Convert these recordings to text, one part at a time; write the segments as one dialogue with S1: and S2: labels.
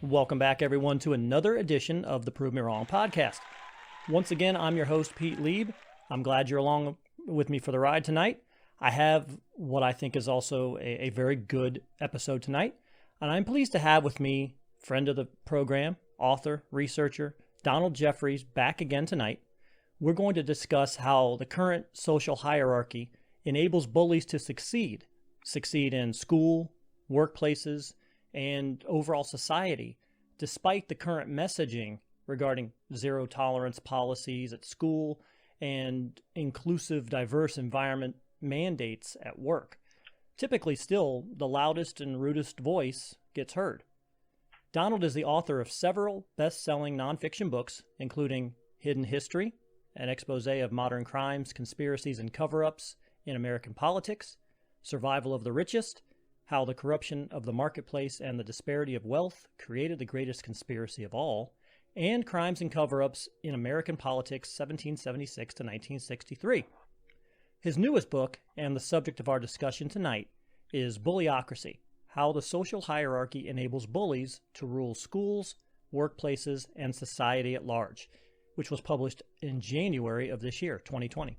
S1: Welcome back, everyone, to another edition of the Prove Me Wrong podcast. Once again, I'm your host, Pete Lieb. I'm glad you're along with me for the ride tonight. I have what I think is also a very good episode tonight, and I'm pleased to have with me friend of the program, author, researcher, Donald Jeffries, back again tonight. We're going to discuss how the current social hierarchy enables bullies to succeed in school, workplaces, and overall society, despite the current messaging regarding zero tolerance policies at school and inclusive, diverse environment mandates at work. Typically, still, the loudest and rudest voice gets heard. Donald is the author of several best-selling nonfiction books, including Hidden History, an expose of modern crimes, conspiracies, and cover-ups in American politics, Survival of the Richest, How the Corruption of the Marketplace and the Disparity of Wealth Created the Greatest Conspiracy of All, and Crimes and Cover-Ups in American Politics 1776 to 1963. His newest book, and the subject of our discussion tonight, is Bullyocracy, How the Social Hierarchy Enables Bullies to Rule Schools, Workplaces, and Society at Large, which was published in January of this year, 2020.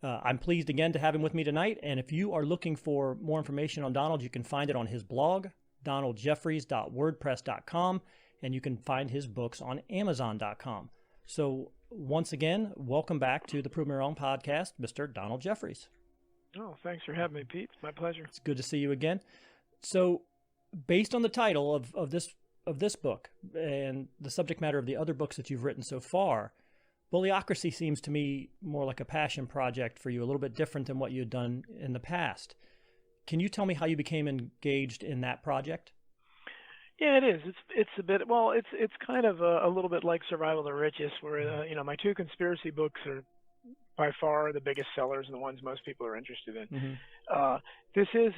S1: I'm pleased again to have him with me tonight, and if you are looking for more information on Donald, you can find it on his blog, donaldjeffries.wordpress.com, and you can find his books on amazon.com. So once again, welcome back to the Prove Me Wrong podcast, Mr. Donald Jeffries.
S2: Oh, thanks for having me, Pete. It's my pleasure.
S1: It's good to see you again. So based on the title of this book and the subject matter of the other books that you've written so far, Bullyocracy seems to me more like a passion project for you, a little bit different than what you had done in the past. Can you tell me how you became engaged in that project?
S2: Yeah, it is. It's a bit, well, it's kind of a little bit like Survival of the Richest, where my two conspiracy books are by far the biggest sellers and the ones most people are interested in.
S1: Mm-hmm.
S2: This is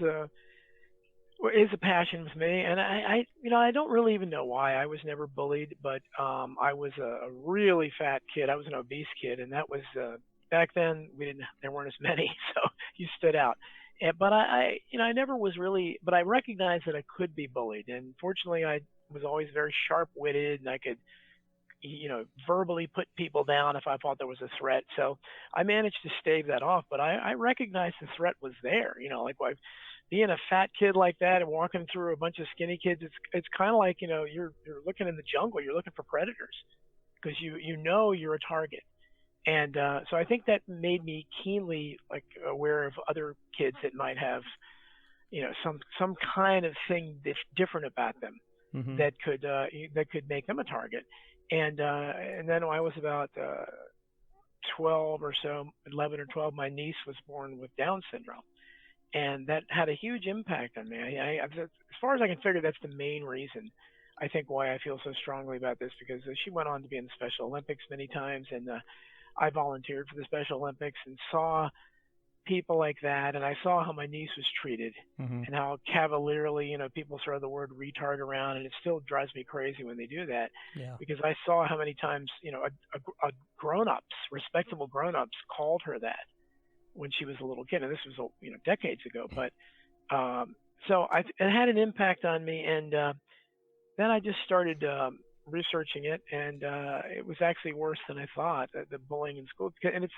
S2: a passion with me, and I don't really even know why. I was never bullied, but I was a really fat kid. I was an obese kid, and that was back then. There weren't as many, so you stood out. But I never was really. But I recognized that I could be bullied, and fortunately, I was always very sharp-witted, and I could, verbally put people down if I thought there was a threat. So I managed to stave that off. But I recognized the threat was there. Being a fat kid like that and walking through a bunch of skinny kids, it's kind of like, you're looking in the jungle, you're looking for predators because you're a target. And so I think that made me keenly aware of other kids that might have, some kind of thing different about them, mm-hmm. that could make them a target. And then when I was about 12 or so, 11 or 12, my niece was born with Down syndrome. And that had a huge impact on me. As far as I can figure, that's the main reason, I think, why I feel so strongly about this, because she went on to be in the Special Olympics many times, and I volunteered for the Special Olympics and saw people like that, and I saw how my niece was treated, mm-hmm. and how cavalierly, people throw the word retard around, and it still drives me crazy when they do that, because I saw how many times, a grown-ups, respectable grown-ups, called her that when she was a little kid, and this was decades ago. But so it had an impact on me, and then I just started researching it, and it was actually worse than I thought. The bullying in school, and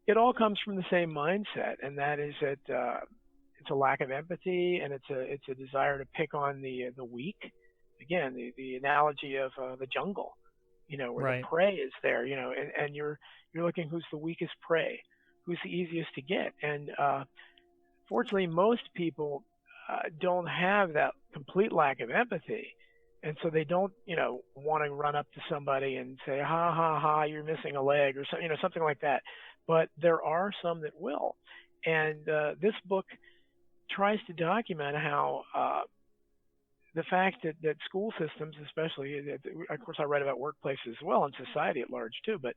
S2: it all comes from the same mindset, and that is that it's a lack of empathy, and it's a desire to pick on the weak. Again, the analogy of the jungle, where right. the prey is there, and you're looking who's the weakest prey. Who's the easiest to get. And fortunately, most people don't have that complete lack of empathy. And so they don't, want to run up to somebody and say, ha, ha, ha, you're missing a leg, or something like that. But there are some that will. And this book tries to document how the fact that school systems, especially, of course, I write about workplaces as well, and society at large too, but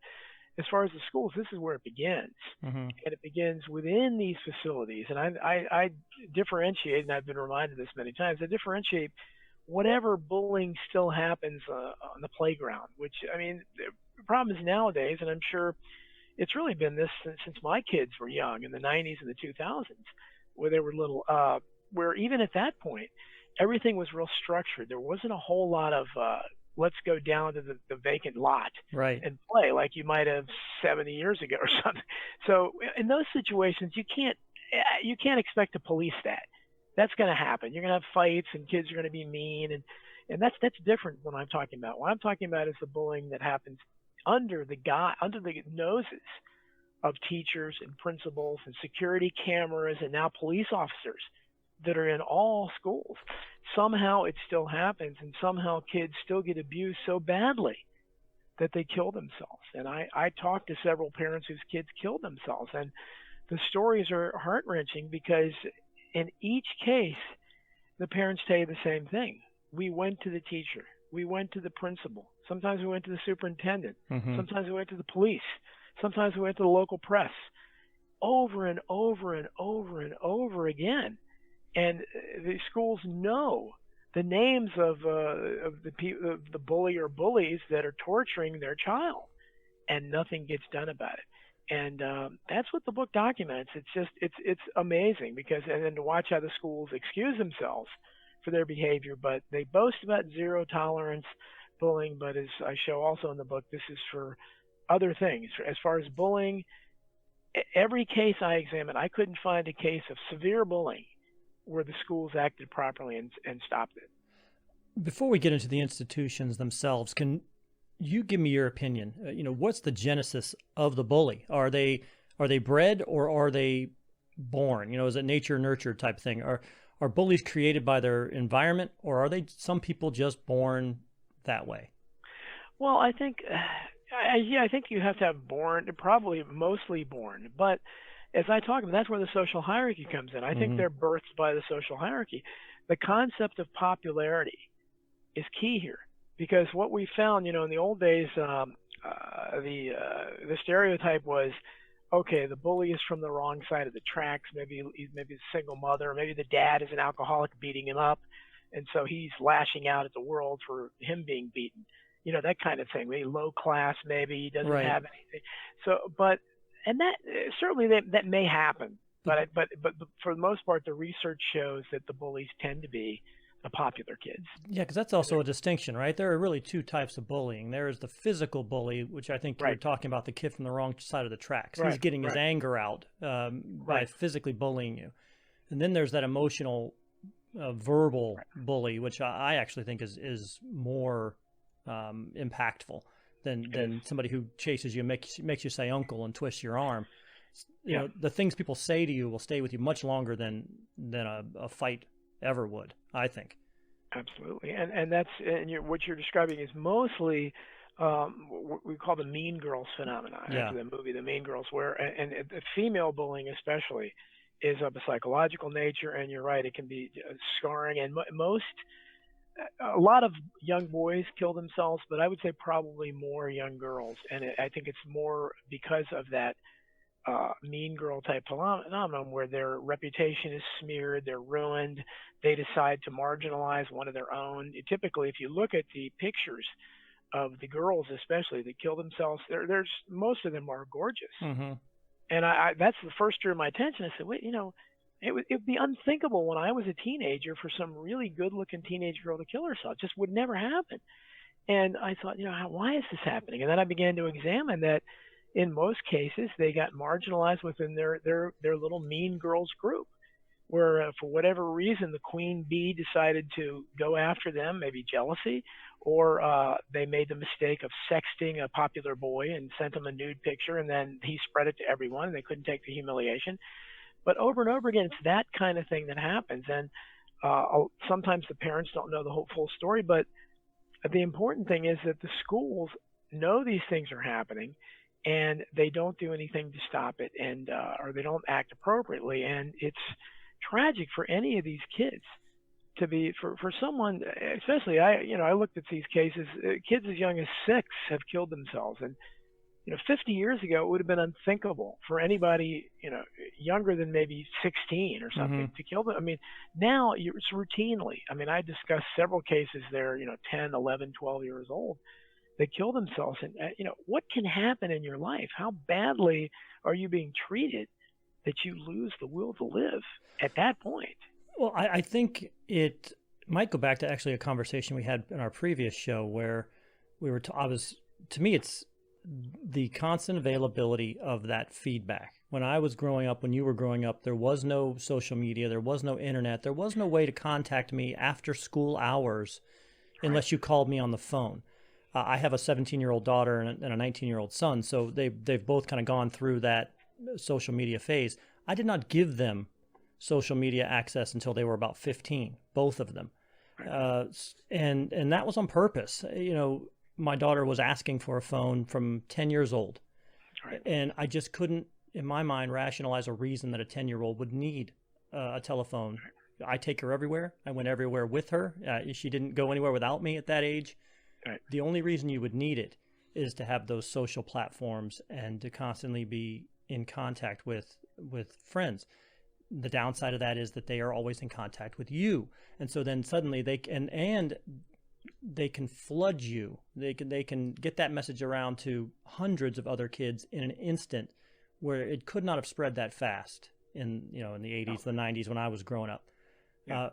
S2: as far as the schools, this is where it begins, mm-hmm. and it begins within these facilities. And I differentiate, and I've been reminded this many times, I differentiate whatever bullying still happens on the playground, which, the problem is nowadays, and I'm sure it's really been this since my kids were young in the 90s and the 2000s, where they were little, where even at that point, everything was real structured. There wasn't a whole lot of let's go down to the vacant lot
S1: Right.
S2: and play like you might have 70 years ago or something. So in those situations, you can't expect to police that. That's going to happen. You're going to have fights, and kids are going to be mean, and that's different than what I'm talking about. What I'm talking about is the bullying that happens under the noses of teachers and principals and security cameras and now police officers that are in all schools. Somehow it still happens, and somehow kids still get abused so badly that they kill themselves. And I talked to several parents whose kids killed themselves, and the stories are heart-wrenching because in each case, the parents tell you the same thing. We went to the teacher. We went to the principal. Sometimes we went to the superintendent.
S1: Mm-hmm.
S2: Sometimes we went to the police. Sometimes we went to the local press. Over and over and over and over again. And the schools know the names of the bully or bullies that are torturing their child, and nothing gets done about it. And that's what the book documents. It's amazing and then to watch how the schools excuse themselves for their behavior, but they boast about zero tolerance bullying. But as I show also in the book, this is for other things. As far as bullying, every case I examined, I couldn't find a case of severe bullying where the schools acted properly and stopped it.
S1: Before we get into the institutions themselves, can you give me your opinion? What's the genesis of the bully? Are they bred or are they born? Is it nature nurture type thing? Are bullies created by their environment, or are they some people just born that way?
S2: Well, I think you have to have born, probably mostly born. But as I talk about, that's where the social hierarchy comes in. I think they're birthed by the social hierarchy. The concept of popularity is key here, because what we found, in the old days, the stereotype was, okay, the bully is from the wrong side of the tracks. Maybe a single mother, maybe the dad is an alcoholic beating him up, and so he's lashing out at the world for him being beaten. That kind of thing. Maybe low class, maybe he doesn't have anything. So, and that certainly that may happen, but for the most part, the research shows that the bullies tend to be the popular kids.
S1: Yeah, because that's also a distinction, right? There are really two types of bullying. There is the physical bully, which I think you're talking about, the kid from the wrong side of the tracks. He's getting his anger out by physically bullying you. And then there's that emotional, verbal bully, which I actually think is more impactful than somebody who chases you, makes you say uncle and twists your arm. The things people say to you will stay with you much longer than a fight ever would, I think.
S2: Absolutely. And that's what you're describing is mostly what we call the Mean Girls phenomenon. After the movie The Mean Girls, where and female bullying especially is of a psychological nature, and you're right, it can be scarring, and a lot of young boys kill themselves, but I would say probably more young girls, and I think it's more because of that mean girl type phenomenon where their reputation is smeared, they're ruined, they decide to marginalize one of their own. Typically, if you look at the pictures of the girls especially that kill themselves, there's most of them are gorgeous. Mm-hmm. And that's the first drew my attention. I said, wait, it would be unthinkable when I was a teenager for some really good-looking teenage girl to kill herself. It just would never happen. And I thought, why is this happening? And then I began to examine that in most cases, they got marginalized within their little mean girls group, where for whatever reason, the queen bee decided to go after them, maybe jealousy, or they made the mistake of sexting a popular boy and sent him a nude picture, and then he spread it to everyone, and they couldn't take the humiliation. But over and over again, it's that kind of thing that happens. And sometimes the parents don't know the whole full story, but the important thing is that the schools know these things are happening, and they don't do anything to stop it, and or they don't act appropriately. And it's tragic for any of these kids to be, for someone, especially I looked at these cases, kids as young as 6 have killed themselves. And 50 years ago, it would have been unthinkable for anybody, younger than maybe 16 or something to kill them. I mean, now it's routinely. I mean, I discussed several cases there, 10, 11, 12 years old. They kill themselves. And, what can happen in your life? How badly are you being treated that you lose the will to live at that point?
S1: Well, I think it might go back to actually a conversation we had in our previous show where we were, to me, it's the constant availability of that feedback. When I was growing up, when you were growing up, there was no social media, there was no internet, there was no way to contact me after school hours unless you called me on the phone. I have a 17-year-old daughter and a 19-year-old son, so they've both kind of gone through that social media phase. I did not give them social media access until they were about 15, both of them. And that was on purpose. You know, my daughter was asking for a phone from 10 years old.
S2: Right.
S1: And I just couldn't, in my mind, rationalize a reason that a 10-year-old would need a telephone. I take her everywhere. I went everywhere with her. She didn't go anywhere without me at that age.
S2: Right.
S1: The only reason you would need it is to have those social platforms and to constantly be in contact with friends. The downside of that is that they are always in contact with you. And so then suddenly they can flood you. They can get that message around to hundreds of other kids in an instant, where it could not have spread that fast in the 80s, the 90s when I was growing up.
S2: Yeah.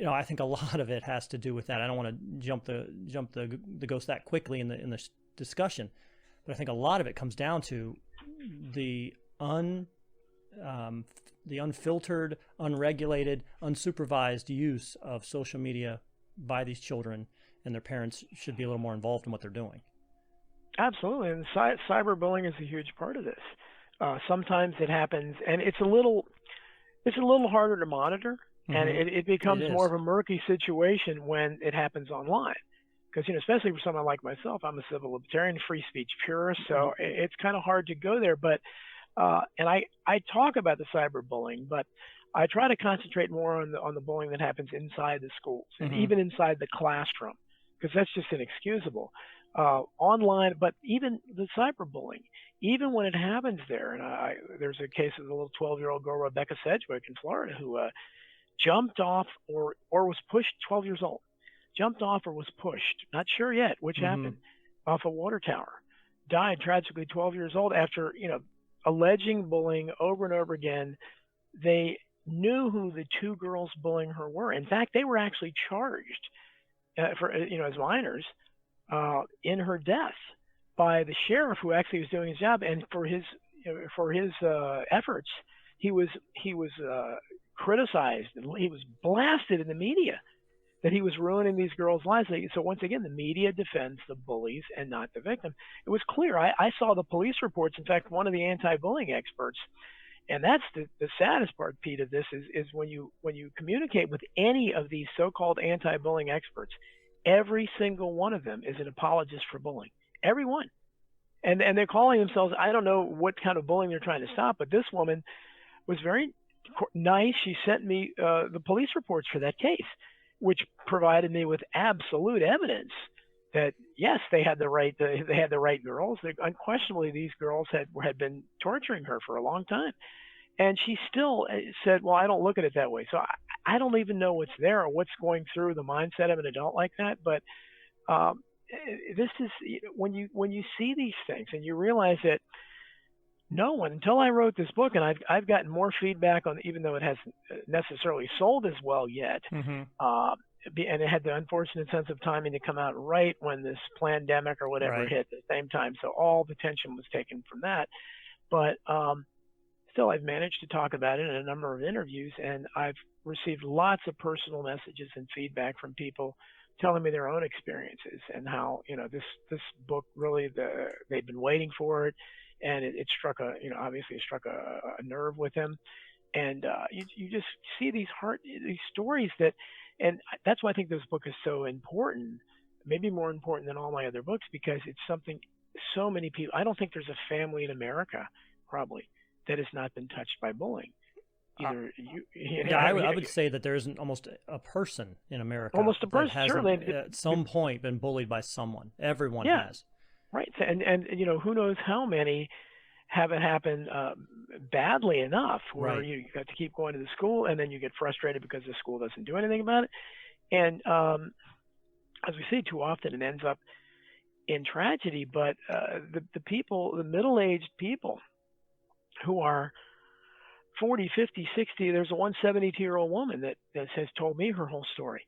S1: I think a lot of it has to do with that. I don't want to jump the ghost that quickly in the discussion, but I think a lot of it comes down to the unfiltered, unregulated, unsupervised use of social media by these children, and their parents should be a little more involved in what they're doing.
S2: Absolutely, and cyberbullying is a huge part of this. Sometimes it happens, and it's a little harder to monitor, and it becomes more of a murky situation when it happens online. Because, especially for someone like myself, I'm a civil libertarian, free speech purist, so it's kind of hard to go there. But and I talk about the cyberbullying, but I try to concentrate more on the bullying that happens inside the schools and even inside the classroom, because that's just inexcusable. Online, but even the cyberbullying, even when it happens there, and there's a case of a little 12-year-old girl, Rebecca Sedgwick in Florida, who jumped off or was pushed, 12 years old, jumped off or was pushed, not sure yet which happened, off a water tower, died tragically 12 years old after, alleging bullying over and over again. They knew who the two girls bullying her were. In fact, they were actually charged for, as minors in her death by the sheriff who actually was doing his job. And for his efforts, he was criticized, and he was blasted in the media that he was ruining these girls' lives. So once again, the media defends the bullies and not the victim. It was clear. I saw the police reports. In fact, one of the anti-bullying experts, and that's the saddest part, Pete, of this is when you communicate with any of these so-called anti-bullying experts, every single one of them is an apologist for bullying. Every one. And they're calling themselves, I don't know what kind of bullying they're trying to stop, but this woman was very nice. She sent me the police reports for that case, which provided me with absolute evidence that yes, they had the right girls. Unquestionably, these girls had been torturing her for a long time, and she still said, "Well, I don't look at it that way." So I don't even know what's there or what's going through the mindset of an adult like that. But this is when you see these things and you realize that no one, until I wrote this book, and I've gotten more feedback on, even though it hasn't necessarily sold as well yet, and it had the unfortunate sense of timing to come out right when this pandemic or whatever hit at the same time, so all the tension was taken from that. But still, I've managed to talk about it in a number of interviews, and I've received lots of personal messages and feedback from people telling me their own experiences and how this book really they've been waiting for it. And it struck obviously it struck a nerve with him, and you just see these stories and that's why I think this book is so important, maybe more important than all my other books, because it's something so many people. I don't think there's a family in America probably that has not been touched by bullying.
S1: I would say that there isn't almost a person in America that hasn't at some point been bullied by someone. Everyone has.
S2: Right, and who knows how many have it happen badly enough where you got to keep going to the school, and then you get frustrated because the school doesn't do anything about it. And as we see too often, it ends up in tragedy. But the middle-aged people who are 40, 50, 60, there's a 172-year-old woman that has told me her whole story.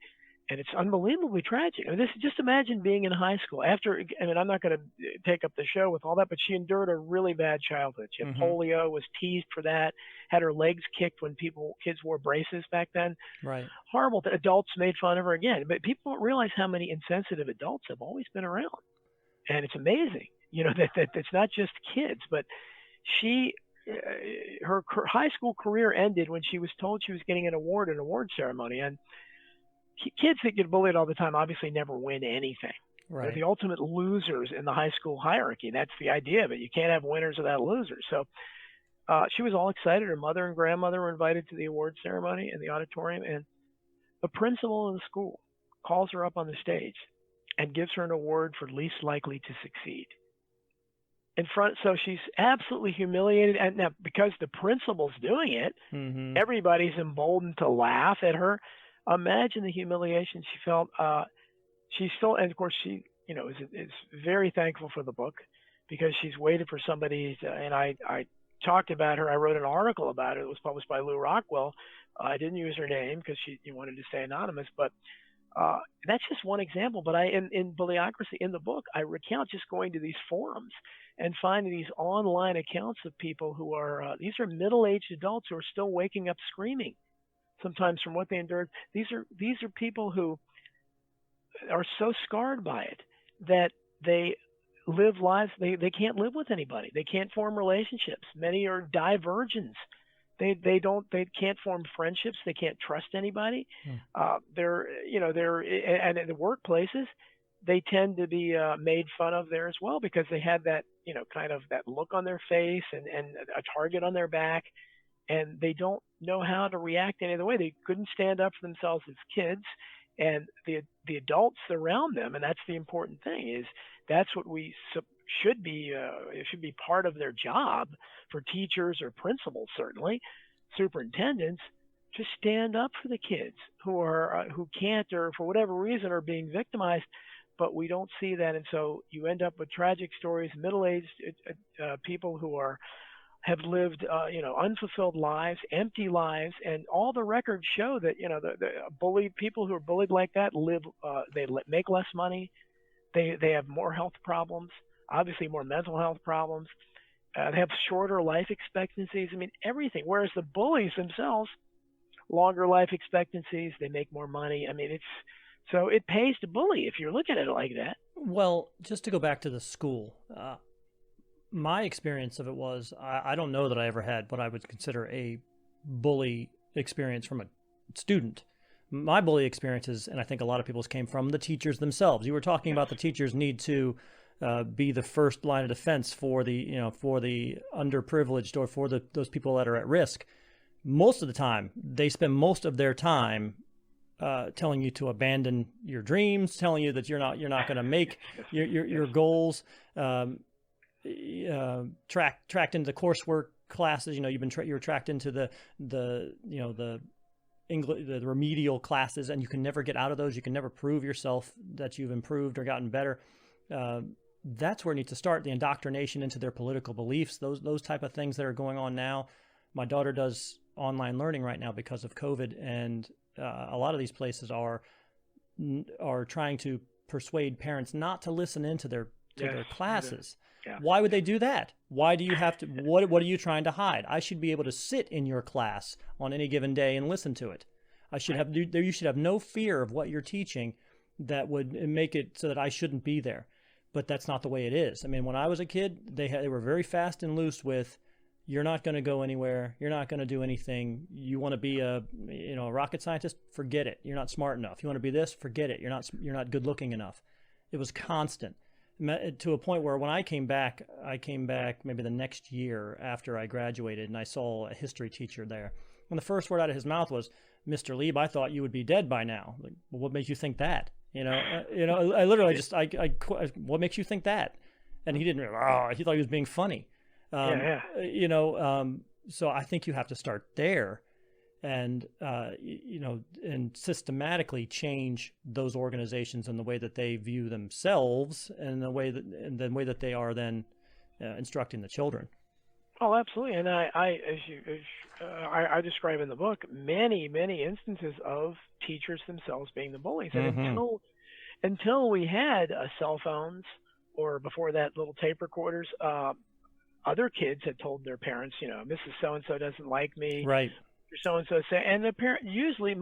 S2: And it's unbelievably tragic. I mean, just imagine being in high school after, I mean, I'm not going to take up the show with all that, but she endured a really bad childhood. She had polio, was teased for that, had her legs kicked when kids wore braces back then.
S1: Right.
S2: Horrible. Adults made fun of her again. But people don't realize how many insensitive adults have always been around. And it's amazing, you know, that it's not just kids, but her high school career ended when she was told she was getting an award ceremony. And kids that get bullied all the time obviously never win anything.
S1: Right.
S2: They're the ultimate losers in the high school hierarchy. That's the idea of it. You can't have winners without losers. So she was all excited. Her mother and grandmother were invited to the award ceremony in the auditorium, and the principal of the school calls her up on the stage and gives her an award for least likely to succeed. So she's absolutely humiliated. And now, because the principal's doing it, everybody's emboldened to laugh at her. Imagine the humiliation she felt. She still, and of course, she, you know, is very thankful for the book because she's waited for somebody. And I talked about her. I wrote an article about it. It was published by Lou Rockwell. I didn't use her name because she wanted to stay anonymous. But that's just one example. But in Bullyocracy, in the book, I recount just going to these forums and finding these online accounts of people who are these are middle-aged adults who are still waking up screaming. Sometimes from what they endured. These are people who are so scarred by it that they live lives they can't live with anybody. They can't form relationships. Many are divergents. They can't form friendships. They can't trust anybody. They're and in the workplaces they tend to be made fun of there as well because they had that, you know, kind of that look on their face and a target on their back. And they don't know how to react any other way. They couldn't stand up for themselves as kids, and the adults around them. And that's the important thing is that's what we should be. It should be part of their job for teachers or principals, certainly superintendents, to stand up for the kids who can't or for whatever reason are being victimized. But we don't see that, and so you end up with tragic stories. Middle-aged people who have lived, unfulfilled lives, empty lives, and all the records show that, you know, the bullied people who are bullied like that live, they make less money, they have more health problems, obviously more mental health problems, they have shorter life expectancies. I mean, everything. Whereas the bullies themselves, longer life expectancies, they make more money. I mean, so it pays to bully if you're looking at it like that.
S1: Well, just to go back to the school. My experience of it was, I don't know that I ever had what I would consider a bully experience from a student. My bully experiences, and I think a lot of people's, came from the teachers themselves. You were talking about the teachers need to be the first line of defense for the underprivileged or for those people that are at risk. Most of the time, they spend most of their time telling you to abandon your dreams, telling you that you're not going to make your goals. Tracked into coursework classes. You know, you're tracked into the English, the remedial classes, and you can never get out of those. You can never prove yourself that you've improved or gotten better. That's where it needs to start. The indoctrination into their political beliefs, those type of things that are going on now. My daughter does online learning right now because of COVID, and a lot of these places are trying to persuade parents not to listen into their classes. Yeah. Why would they do that? Why do you have to? What are you trying to hide? I should be able to sit in your class on any given day and listen to it. You should have no fear of what you're teaching that would make it so that I shouldn't be there. But that's not the way it is. I mean, when I was a kid, they were very fast and loose with, you're not going to go anywhere. You're not going to do anything. You want to be a rocket scientist? Forget it. You're not smart enough. You want to be this? Forget it. You're not good looking enough. It was constant. To a point where when I came back maybe the next year after I graduated, and I saw a history teacher there. And the first word out of his mouth was, "Mr. Lieb, I thought you would be dead by now." Like, well, what makes you think that? I literally just, what makes you think that? And he didn't, he thought he was being funny. So I think you have to start there and, and systematically change those organizations in the way that they view themselves and the way that they are then instructing the children.
S2: Oh, absolutely. And I describe in the book many, many instances of teachers themselves being the bullies. And
S1: Mm-hmm.
S2: until we had cell phones, or before that, little tape recorders, other kids had told their parents, Mrs. So and so doesn't like me,
S1: Right.
S2: or so and so say, and the parent usually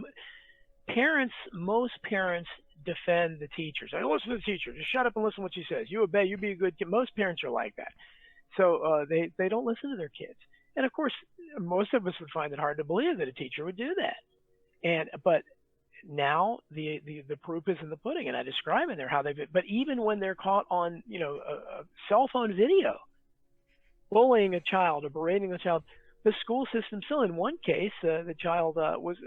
S2: most parents defend the teachers. I listen to the teacher. Just shut up and listen to what she says. You obey. You be a good kid. Most parents are like that. So they don't listen to their kids. And of course, most of us would find it hard to believe that a teacher would do that. But now the proof is in the pudding, and I describe in there how they've. But even when they're caught on a cell phone video, bullying a child or berating a child, the school system still, in one case, the child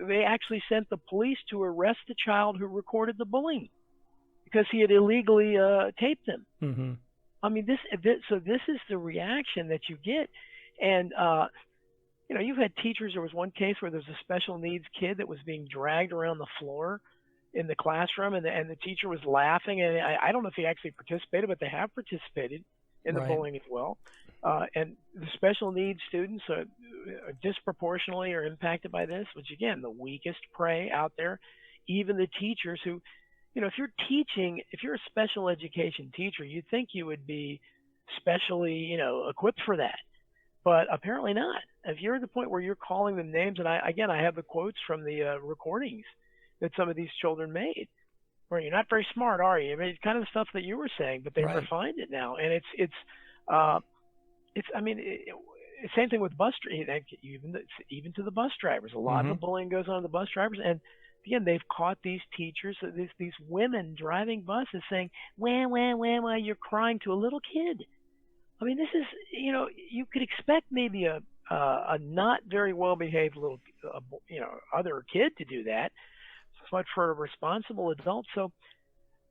S2: they actually sent the police to arrest the child who recorded the bullying because he had illegally taped them.
S1: Mm-hmm.
S2: I mean, this is the reaction that you get. And you've had teachers. There was one case where there was a special needs kid that was being dragged around the floor in the classroom, and the teacher was laughing. And I don't know if he actually participated, but they have participated in the bullying as well. And the special needs students disproportionately are impacted by this, which, again, the weakest prey out there. Even the teachers who, if you're teaching, if you're a special education teacher, you'd think you would be specially, equipped for that. But apparently not. If you're at the point where you're calling them names, and I have the quotes from the recordings that some of these children made, where you're not very smart, are you? I mean, it's kind of the stuff that you were saying, but they've refined it now, and it's same thing with bus even to the bus drivers. A lot of the bullying goes on to the bus drivers, and again, they've caught these teachers, these women driving buses saying, "Wah, wah, wah, wah," you're crying to a little kid. I mean, this is, you could expect maybe a not very well behaved little, other kid to do that, but for a responsible adult.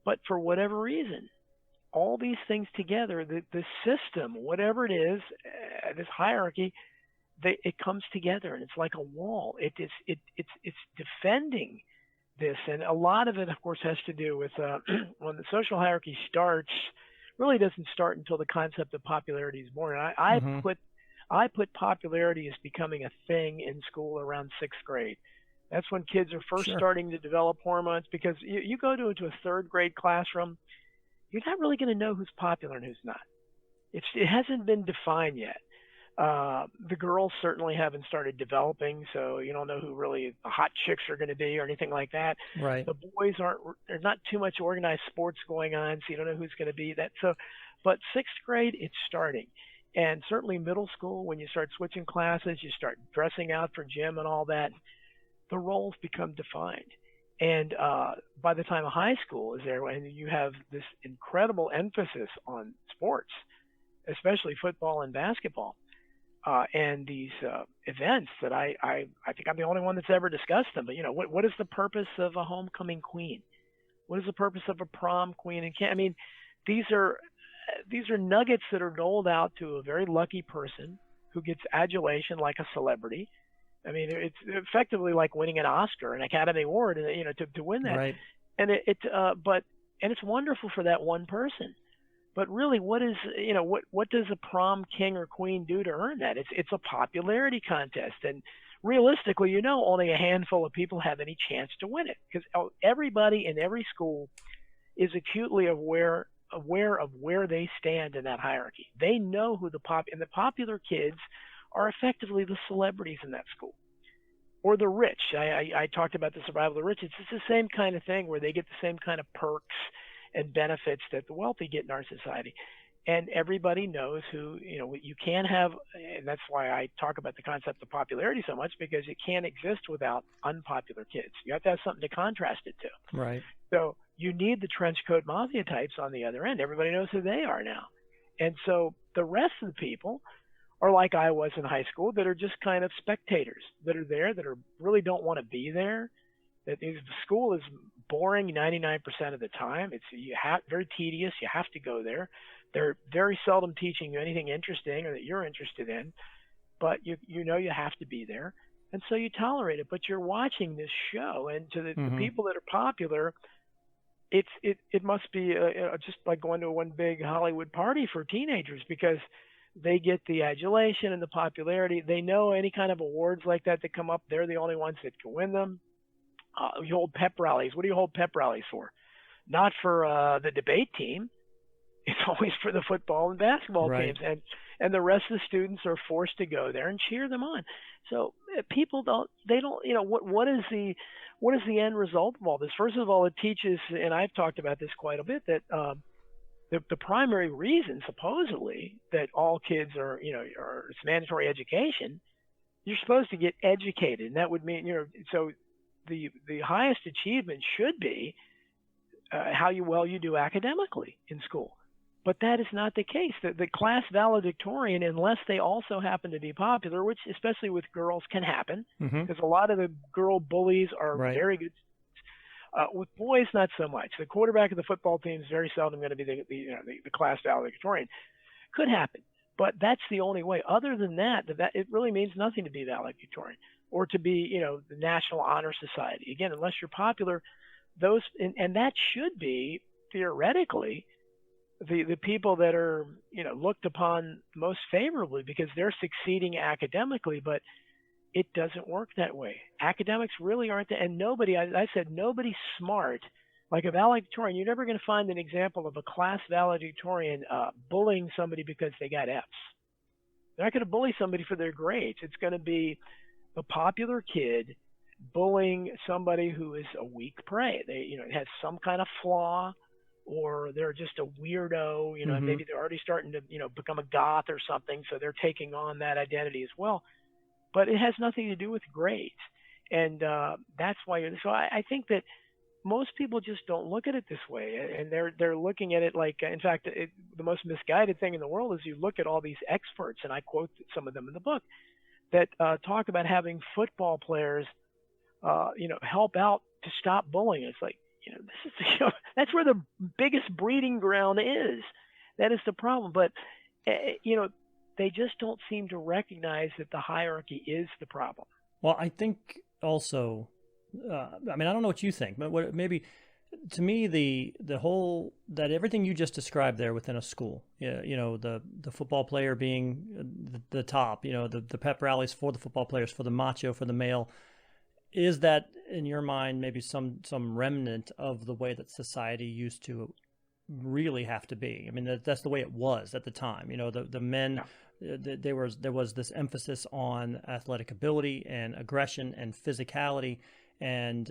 S2: But for whatever reason, all these things together, the system, whatever it is, this hierarchy, it comes together, and it's like a wall. It's defending this, and a lot of it, of course, has to do with when the social hierarchy starts. Really doesn't start until the concept of popularity is born. I put popularity as becoming a thing in school around 6th grade. That's when kids are first starting to develop hormones, because you go into a 3rd grade classroom, you're not really going to know who's popular and who's not. It hasn't been defined yet. The girls certainly haven't started developing, so you don't know who really the hot chicks are going to be or anything like that.
S1: Right.
S2: The boys there's not too much organized sports going on, so you don't know who's going to be that. So, but 6th grade, it's starting. And certainly middle school, when you start switching classes, you start dressing out for gym and all that, the roles become defined. And by the time high school is there, and you have this incredible emphasis on sports, especially football and basketball, and these events that I think I'm the only one that's ever discussed them. But what is the purpose of a homecoming queen? What is the purpose of a prom queen? And these are nuggets that are doled out to a very lucky person who gets adulation like a celebrity. I mean, it's effectively like winning an Oscar, an Academy Award, to win that.
S1: Right.
S2: And it's wonderful for that one person. But really, what does a prom king or queen do to earn that? It's a popularity contest, and realistically, only a handful of people have any chance to win it, because everybody in every school is acutely aware of where they stand in that hierarchy. They know who the popular kids are effectively the celebrities in that school, or the rich. I talked about the survival of the rich. It's the same kind of thing where they get the same kind of perks and benefits that the wealthy get in our society. And everybody knows who, you can't have, and that's why I talk about the concept of popularity so much, because it can't exist without unpopular kids. You have to have something to contrast it to.
S1: Right.
S2: So you need the trench coat mafia types on the other end. Everybody knows who they are now. And so the rest of the people are like I was in high school, that are just kind of spectators, that are there, that really don't want to be there. That the school is boring 99% of the time. It's very tedious. You have to go there. They're very seldom teaching you anything interesting or that you're interested in, but you have to be there, and so you tolerate it. But you're watching this show, and to the people that are popular, it must be just like going to one big Hollywood party for teenagers, because they get the adulation and the popularity. They know any kind of awards like that come up, they're the only ones that can win them. You hold pep rallies. What do you hold pep rallies for? Not for the debate team. It's always for the football and basketball teams, and the rest of the students are forced to go there and cheer them on. So people don't, what is the end result of all this? First of all, it teaches, and I've talked about this quite a bit, that the primary reason supposedly that all kids are it's mandatory education. You're supposed to get educated, and that would mean so the highest achievement should be how well you do academically in school. But that is not the case. The class valedictorian, unless they also happen to be popular, which especially with girls can happen, because a lot of the girl bullies are very good. With boys, not so much. The quarterback of the football team is very seldom going to be the class valedictorian. Could happen, but that's the only way. Other than that, it really means nothing to be valedictorian or to be the National Honor Society. Again, unless you're popular, and that should be theoretically the people that are looked upon most favorably because they're succeeding academically, but it doesn't work that way. Academics really aren't and nobody, I said nobody smart like a valedictorian. You're never going to find an example of a class valedictorian bullying somebody because they got F's. They're not going to bully somebody for their grades. It's going to be a popular kid bullying somebody who is a weak prey. They it has some kind of flaw, or they're just a weirdo, maybe they're already starting to, become a goth or something, so they're taking on that identity as well. But it has nothing to do with grades. And that's why, I think that most people just don't look at it this way. And they're looking at it like, in fact, the most misguided thing in the world is you look at all these experts, and I quote some of them in the book, that talk about having football players, help out to stop bullying. It's like, this is that's where the biggest breeding ground is. That is the problem. But they just don't seem to recognize that the hierarchy is the problem.
S1: Well, I think also, I don't know what you think, but maybe to me the whole that everything you just described there within a school, the football player being the top, the pep rallies for the football players, for the macho, for the male. Is that, in your mind, maybe some remnant of the way that society used to really have to be? I mean, that's the way it was at the time. The men, there was this emphasis on athletic ability and aggression and physicality, and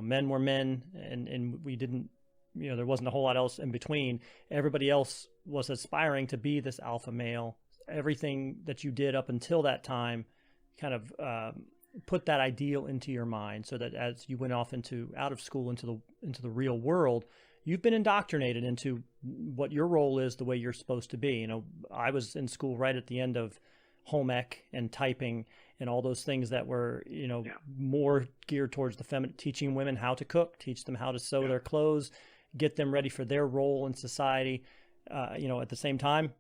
S1: men were men, and we didn't, there wasn't a whole lot else in between. Everybody else was aspiring to be this alpha male. Everything that you did up until that time kind of put that ideal into your mind, so that as you went off out of school into the real world, you've been indoctrinated into what your role is, the way you're supposed to be. I was in school right at the end of home ec and typing and all those things that were more geared towards the feminine, teaching women how to cook, teach them how to sew their clothes, get them ready for their role in society. At the same time,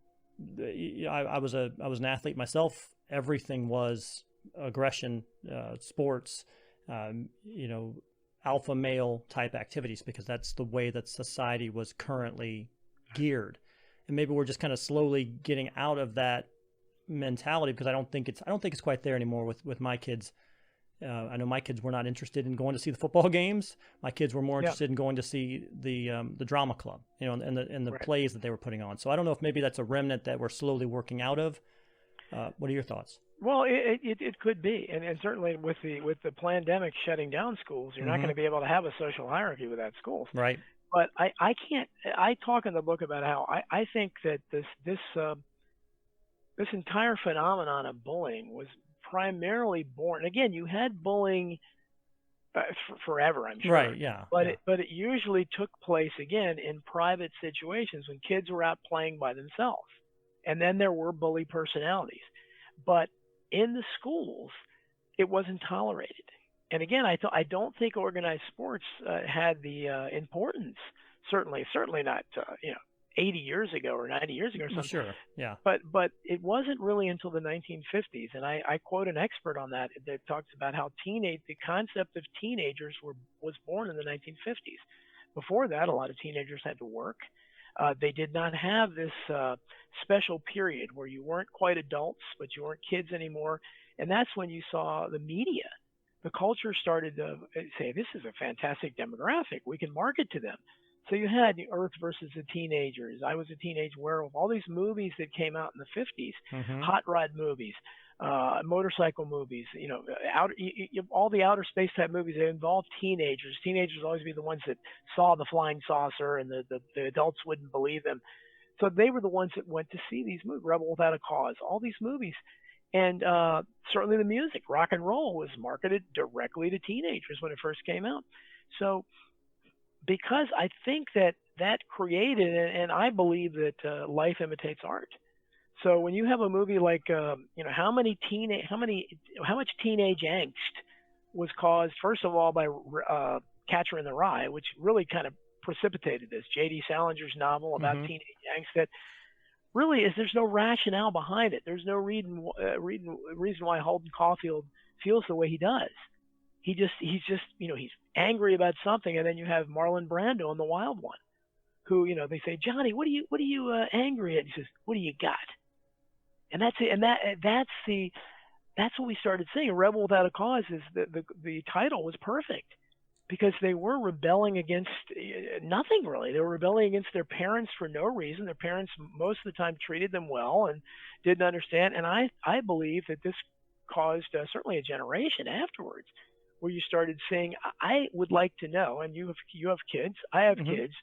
S1: I was an athlete myself. Everything was aggression, sports, alpha male type activities, because that's the way that society was currently geared. And maybe we're just kind of slowly getting out of that mentality, because I don't think it's quite there anymore with my kids. I know my kids were not interested in going to see the football games. My kids were more interested in going to see the drama club, and the plays that they were putting on. So I don't know if maybe that's a remnant that we're slowly working out of. What are your thoughts?
S2: Well, it could be, and certainly with the pandemic shutting down schools, you're not going to be able to have a social hierarchy without schools.
S1: Right.
S2: But I can't. I talk in the book about how I think that this entire phenomenon of bullying was primarily born. Again, you had bullying forever, I'm sure.
S1: Right. Yeah.
S2: But it usually took place again in private situations when kids were out playing by themselves, and then there were bully personalities. But in the schools, it wasn't tolerated. And again, I don't think organized sports had the importance. Certainly not 80 years ago or 90 years ago or something.
S1: Sure, yeah.
S2: But it wasn't really until the 1950s, and I quote an expert on that talks about how the concept of teenagers was born in the 1950s. Before that, a lot of teenagers had to work. They did not have this special period where you weren't quite adults, but you weren't kids anymore. And that's when you saw the media. The culture started to say, this is a fantastic demographic. We can market to them. So you had Earth versus the Teenagers. I Was a Teenage Werewolf. All these movies that came out in the 50s, hot rod movies, motorcycle movies, all the outer space type movies that involved teenagers. Teenagers always be the ones that saw the flying saucer, and the adults wouldn't believe them. So they were the ones that went to see these movies, Rebel Without a Cause, all these movies. And certainly the music, rock and roll, was marketed directly to teenagers when it first came out. So because I think that created, and I believe that life imitates art. So when you have a movie like, how much teenage angst was caused, first of all, by Catcher in the Rye, which really kind of precipitated this. J.D. Salinger's novel about teenage angst that really is, there's no rationale behind it. There's no reason why Holden Caulfield feels the way he does. He's angry about something, and then you have Marlon Brando in The Wild One, who, they say, Johnny, what are you angry at? And he says, what do you got? And that's it. And that's what we started seeing. Rebel Without a Cause is the title was perfect, because they were rebelling against nothing really. They were rebelling against their parents for no reason. Their parents most of the time treated them well and didn't understand. And I believe that this caused certainly a generation afterwards, where you started seeing, I would like to know, and you have kids, I have kids,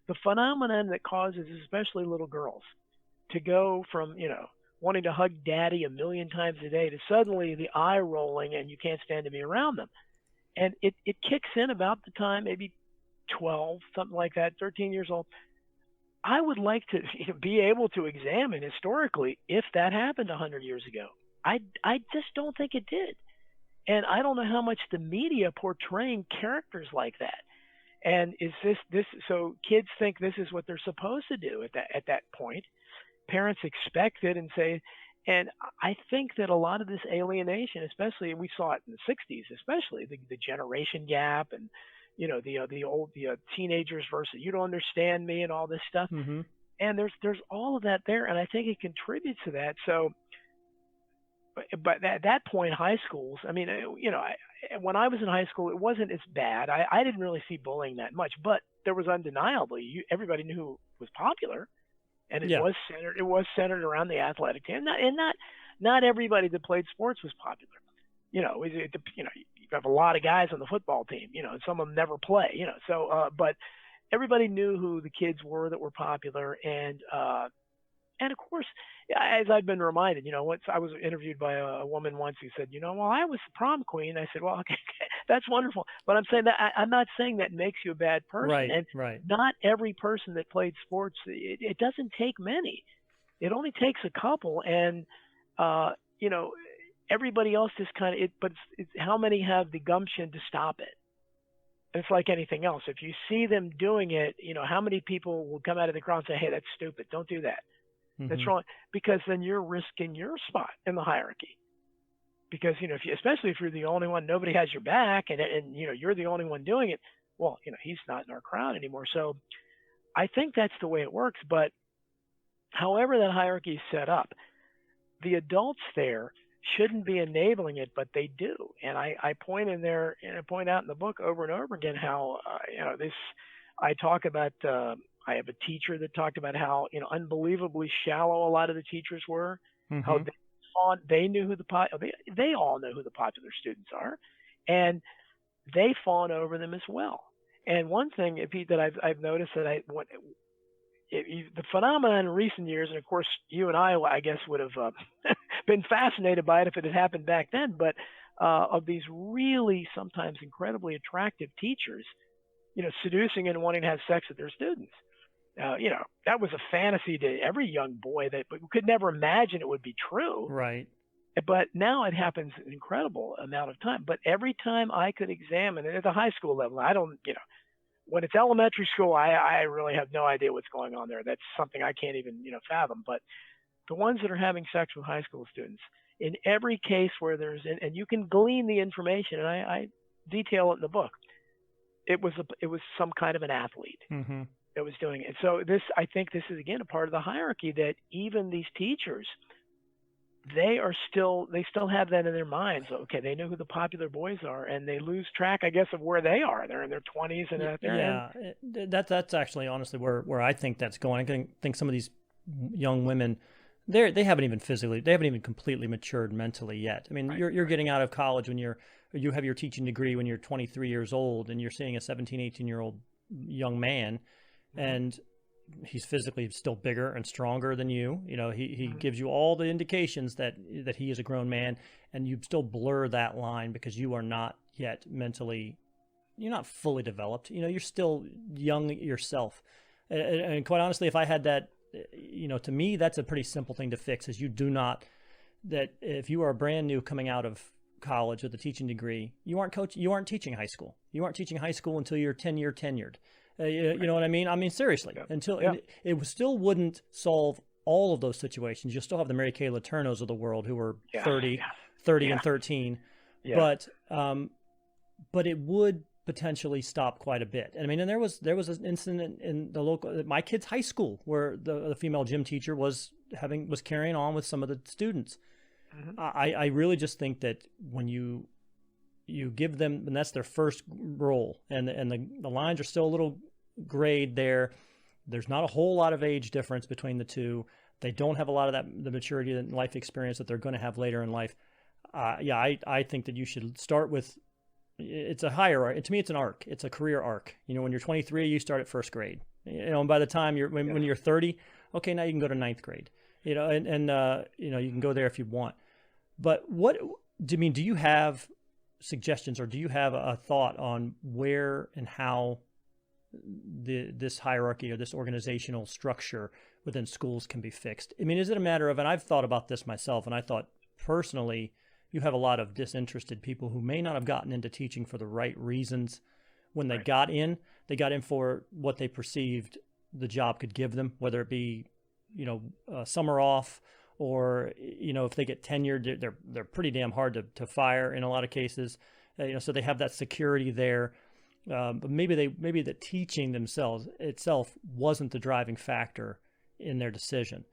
S2: the phenomenon that causes especially little girls to go from, wanting to hug daddy a million times a day to suddenly the eye rolling and you can't stand to be around them. And it kicks in about the time, maybe 12, something like that, 13 years old. I would like to be able to examine historically if that happened 100 years ago. I just don't think it did. And I don't know how much the media portraying characters like that. And is this so kids think this is what they're supposed to do at that point. Parents expect it and say, and I think that a lot of this alienation, especially, we saw it in the 60s, especially the generation gap, and the teenagers versus you don't understand me and all this stuff. And there's all of that there, and I think it contributes to that. So, but at that point, high schools, I mean, when I was in high school, it wasn't as bad. I didn't really see bullying that much, but there was undeniably, everybody knew who was popular. And it was centered around the athletic team. Not everybody that played sports was popular. You have a lot of guys on the football team, and some of them never play, So, but everybody knew who the kids were that were popular. And of course, as I've been reminded, once I was interviewed by a woman once who said, well, I was the prom queen. I said, well, okay, that's wonderful. But I'm saying that I'm not saying that makes you a bad person.
S1: Right.
S2: Not every person that played sports, it doesn't take many. It only takes a couple. And, everybody else is kind of, but it's how many have the gumption to stop it? It's like anything else. If you see them doing it, how many people will come out of the crowd and say, hey, that's stupid. Don't do that. That's wrong, because then you're risking your spot in the hierarchy. Because especially if you're the only one, nobody has your back, and you're the only one doing it. Well, he's not in our crowd anymore. So I think that's the way it works. But however that hierarchy is set up, the adults there shouldn't be enabling it, but they do. And I point in there, and I point out in the book over and over again how I talk about. I have a teacher that talked about how unbelievably shallow a lot of the teachers were. How they knew who they all know who the popular students are, and they fawn over them as well. And one thing, Pete, that I've noticed that the phenomenon in recent years, and of course you and I guess would have been fascinated by it if it had happened back then, but of these really sometimes incredibly attractive teachers, seducing and wanting to have sex with their students. That was a fantasy to every young boy that we could never imagine it would be true.
S1: Right.
S2: But now it happens an incredible amount of time. But every time I could examine it at the high school level, I don't, when it's elementary school, I really have no idea what's going on there. That's something I can't even, fathom. But the ones that are having sex with high school students, in every case where there's, and you can glean the information, and I detail it in the book, it was some kind of an athlete. that was doing it. So I think this is again a part of the hierarchy that even these teachers, they still have that in their minds. Okay, they know who the popular boys are, and they lose track, I guess, of where they are. They're in their 20s and out there.
S1: Yeah, that's actually honestly where I think that's going. I think some of these young women, they haven't even completely matured mentally yet. I mean, right. You're getting out of college when you have your teaching degree when you're 23 years old, and you're seeing a 17, 18-year-old young man, and he's physically still bigger and stronger than you. You know, he gives you all the indications that he is a grown man, and you still blur that line because you are not yet mentally, you're not fully developed. You know, you're still young yourself. And quite honestly, if I had that, you know, to me, that's a pretty simple thing to fix. Is that if you are brand new coming out of college with a teaching degree, you aren't teaching high school. You aren't teaching high school until you're 10-year tenured. You know what I mean? I mean, seriously, it still wouldn't solve all of those situations. You'll still have the Mary Kay Letourneaus of the world who are 30 and 13, but it would potentially stop quite a bit. I mean, and there was an incident in my kid's high school where the female gym teacher was carrying on with some of the students. Mm-hmm. I really just think that when you give them, and that's their first role, and the lines are still a little grayed there. There's not a whole lot of age difference between the two. They don't have a lot of the maturity and life experience that they're going to have later in life. I think that you should start with, it's a hierarchy. To me, it's an arc. It's a career arc. You know, when you're 23, you start at first grade. You know, and by the time when you're 30, okay, now you can go to ninth grade. You know, and you know, you can go there if you want. But do you have suggestions, or do you have a thought on where and how this hierarchy or this organizational structure within schools can be fixed? I mean, is it a matter of, and I've thought about this myself, and I thought personally, you have a lot of disinterested people who may not have gotten into teaching for the right reasons. When they got in for what they perceived the job could give them, whether it be, you know, summer off, or, you know, if they get tenured, they're pretty damn hard to fire in a lot of cases. You know, so they have that security there. But maybe the teaching itself wasn't the driving factor in their decision.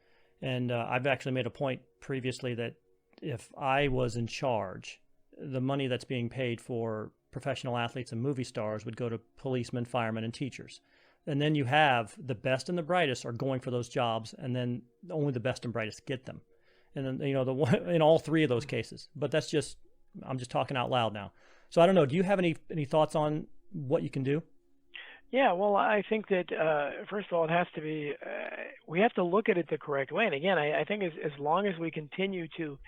S1: And I've actually made a point previously that if I was in charge, the money that's being paid for professional athletes and movie stars would go to policemen, firemen, and teachers. And then you have the best and the brightest are going for those jobs, and then only the best and brightest get them. And then, you know, in all three of those cases. But I'm just talking out loud now. So I don't know. Do you have any thoughts on what you can do?
S2: Yeah, well, I think that first of all, it has to be. We have to look at it the correct way. And again, I think as long as we continue to,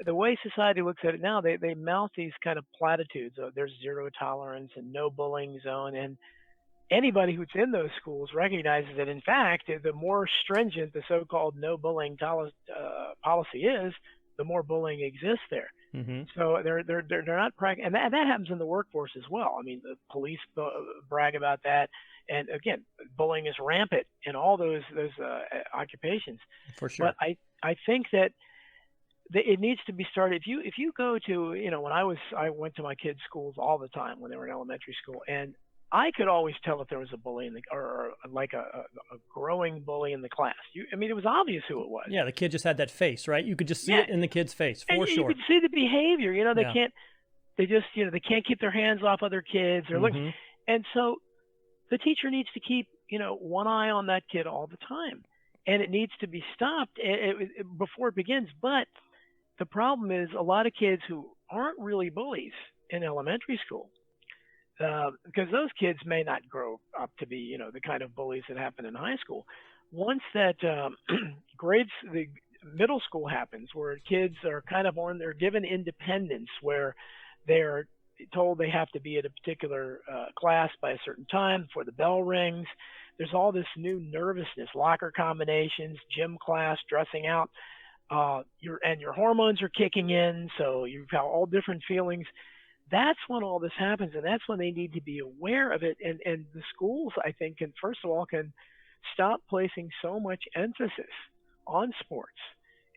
S2: the way society looks at it now, they mouth these kind of platitudes. There's zero tolerance and no bullying zone, and anybody who's in those schools recognizes that, in fact, the more stringent the so-called no bullying policy is, the more bullying exists there. Mm-hmm. So they're not practicing, and that happens in the workforce as well. I mean, the police brag about that, and again, bullying is rampant in all those occupations. For sure. But I think that it needs to be started. If you go to, you know, when I went to my kids' schools all the time when they were in elementary school, and I could always tell if there was a bully or like a growing bully in the class. I mean, it was obvious who it was.
S1: Yeah, the kid just had that face, right? You could just see it in the kid's face, for sure.
S2: You could see the behavior. You know, they can't keep their hands off other kids. And so the teacher needs to keep, you know, one eye on that kid all the time, and it needs to be stopped before it begins. But the problem is a lot of kids who aren't really bullies in elementary school, because those kids may not grow up to be, you know, the kind of bullies that happen in high school. Once that the middle school happens, where kids are kind of they're given independence, where they're told they have to be at a particular class by a certain time before the bell rings. There's all this new nervousness, locker combinations, gym class, dressing out. Your hormones are kicking in, so you've got all different feelings. That's when all this happens, and that's when they need to be aware of it. And the schools, I think, can stop placing so much emphasis on sports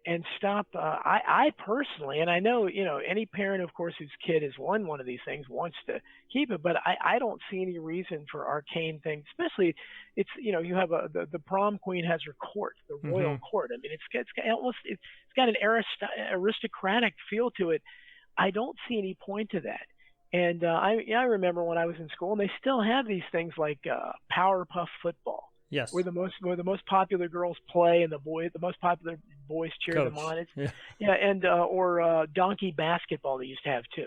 S2: and stop. I personally, and I know, any parent, of course, whose kid has won one of these things wants to keep it, but I don't see any reason for arcane things, especially it's, you have the prom queen has her court, the royal court. I mean, it's got an aristocratic feel to it. I don't see any point to that. And I remember when I was in school, and they still have these things like Powerpuff football.
S1: Yes.
S2: Where the most popular girls play and the most popular boys cheer them on. And or donkey basketball they used to have too,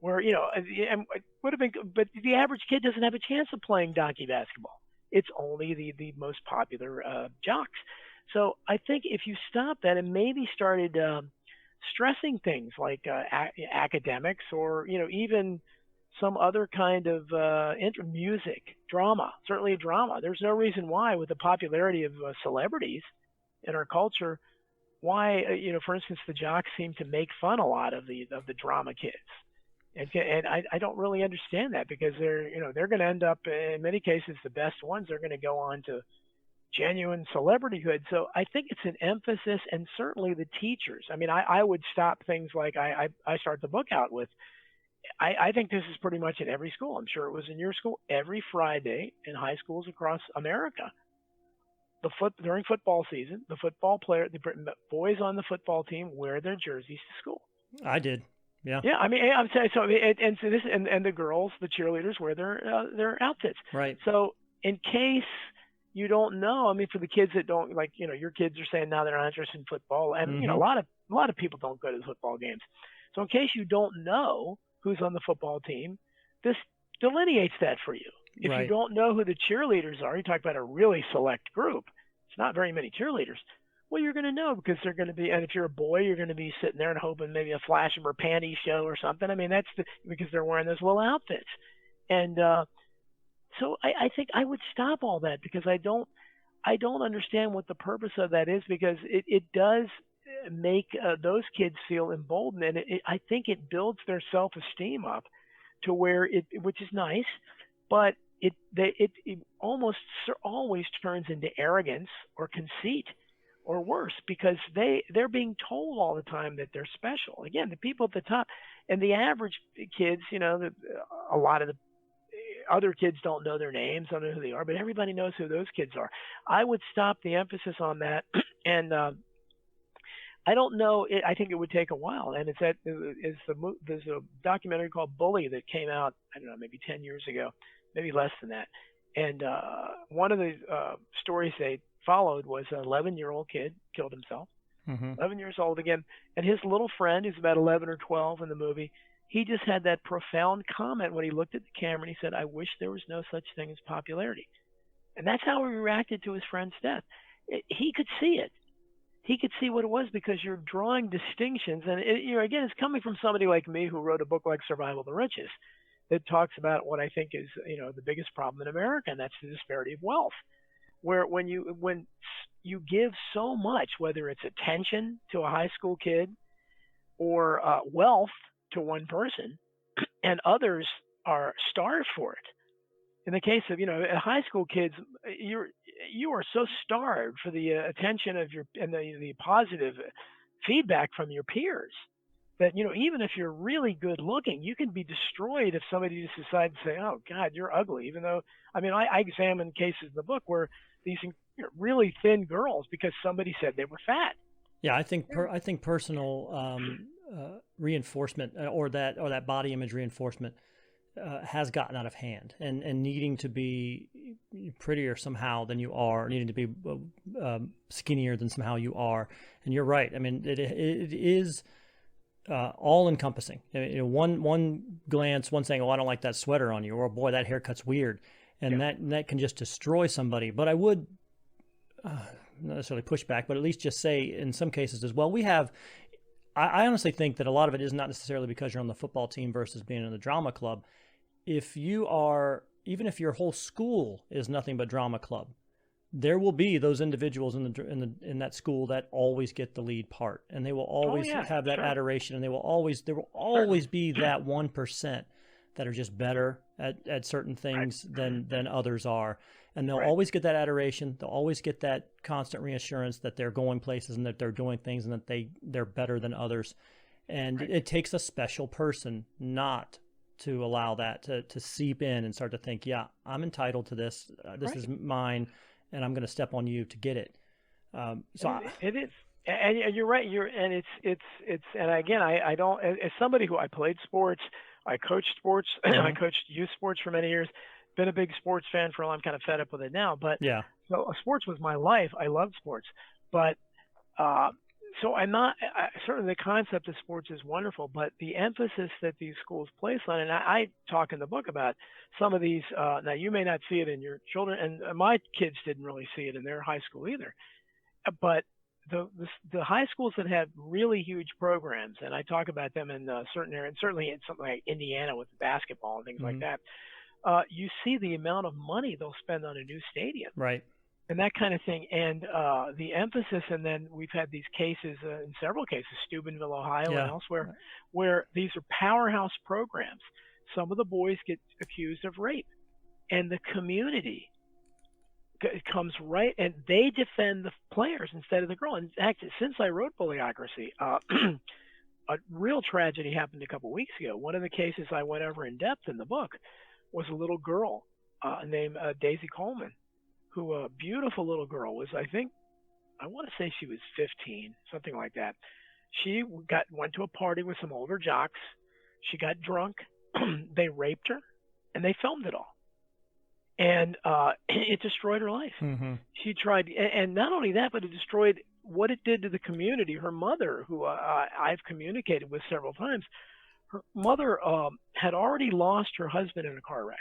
S2: where and would have been, but the average kid doesn't have a chance of playing donkey basketball. It's only the most popular jocks. So I think if you stop that and maybe started stressing things like academics or even some other kind of music, drama, certainly drama. There's no reason why, with the popularity of celebrities in our culture, why for instance, the jocks seem to make fun a lot of the drama kids, and I don't really understand that, because they're going to end up, in many cases, the best ones are going to go on to genuine celebrityhood. So I think it's an emphasis, and certainly the teachers. I mean, I would stop things like I start the book out with. I think this is pretty much in every school. I'm sure it was in your school. Every Friday in high schools across America, during football season, the boys on the football team wear their jerseys to school.
S1: I did. Yeah.
S2: Yeah. I mean, I'm saying so. And the girls, the cheerleaders, wear their outfits.
S1: Right.
S2: So in case you don't know, I mean, for the kids that don't, like, your kids are saying now they're not interested in football, and a lot of people don't go to the football games. So in case you don't know who's on the football team, this delineates that for you. If you don't know who the cheerleaders are, you talk about a really select group. It's not very many cheerleaders. Well, you're going to know, because they're going to be, and if you're a boy, you're going to be sitting there and hoping maybe a flash of her panties show or something. I mean, because they're wearing those little outfits. And so I think I would stop all that, because I don't understand what the purpose of that is, because it does make those kids feel emboldened, and I think it builds their self-esteem up to where which is nice, but it almost always turns into arrogance or conceit, or worse, because they're being told all the time that they're special. Again, the people at the top, and the average kids, a lot of the other kids don't know their names, don't know who they are, but everybody knows who those kids are. I would stop the emphasis on that, and I don't know. I think it would take a while, and there's a documentary called Bully that came out, I don't know, maybe 10 years ago, maybe less than that. And one of the stories they followed was an 11-year-old kid killed himself, 11 years old again, and his little friend, who's about 11 or 12 in the movie, he just had that profound comment when he looked at the camera and he said, "I wish there was no such thing as popularity." And that's how he reacted to his friend's death. He could see it. He could see what it was, because you're drawing distinctions. And again, it's coming from somebody like me who wrote a book like Survival of the Richest that talks about what I think is, the biggest problem in America, and that's the disparity of wealth. Where when you give so much, whether it's attention to a high school kid or wealth to one person, and others are starved for it. In the case of high school kids, you are so starved for the attention of the positive feedback from your peers that even if you're really good looking, you can be destroyed if somebody just decides to say, "Oh God, you're ugly." Even though, I mean, I examine cases in the book where these really thin girls, because somebody said they were fat.
S1: Yeah, I think personal reinforcement or that body image reinforcement has gotten out of hand, and needing to be prettier somehow than you are, needing to be skinnier than somehow you are. And you're right. I mean, it is all encompassing. One glance, one saying, "Oh, I don't like that sweater on you," or "Boy, that haircut's weird," and that can just destroy somebody. But I would not necessarily push back, but at least just say in some cases as well, I honestly think that a lot of it is not necessarily because you're on the football team versus being in the drama club. Even if your whole school is nothing but drama club, there will be those individuals in that school that always get the lead part, and they will always have that adoration, and there will always be that 1% that are just better at certain things than others are. And they'll
S2: Right.
S1: always get that adoration. They'll always get that constant reassurance that they're going places and that they're doing things and that they're better than others. And
S2: Right.
S1: it takes a special person not to allow that to seep in and start to think, yeah, I'm entitled to this. This
S2: Right.
S1: is mine, and I'm going to step on you to get it.
S2: It is, and you're right. And and again, I don't. As somebody who I played sports, I coached sports, I coached youth sports for many years. Been a big sports fan for a while. I'm kind of fed up with it now, but
S1: yeah,
S2: so sports was my life. I loved sports, but so I'm not. Certainly, the concept of sports is wonderful, but the emphasis that these schools place on, and I talk in the book about some of these. Now, you may not see it in your children, and my kids didn't really see it in their high school either. But the high schools that have really huge programs, and I talk about them in certain areas, certainly in something like Indiana with basketball and things like that. You see the amount of money they'll spend on a new stadium.
S1: right.
S2: And that kind of thing, and the emphasis, and then we've had these cases, in several cases, Steubenville, Ohio, and elsewhere, where these are powerhouse programs. Some of the boys get accused of rape, and the community comes right, and they defend the players instead of the girl. In fact, since I wrote Bullyocracy, a real tragedy happened a couple weeks ago. One of the cases I went over in depth in the book was a little girl named Daisy Coleman, who a beautiful little girl was. I want to say she was 15, something like that. She went to a party with some older jocks. She got drunk. They raped her, and they filmed it all. And it destroyed her life. She tried, and not only that, but it destroyed what it did to the community. Her mother, who I've communicated with several times, her mother had already lost her husband in a car wreck.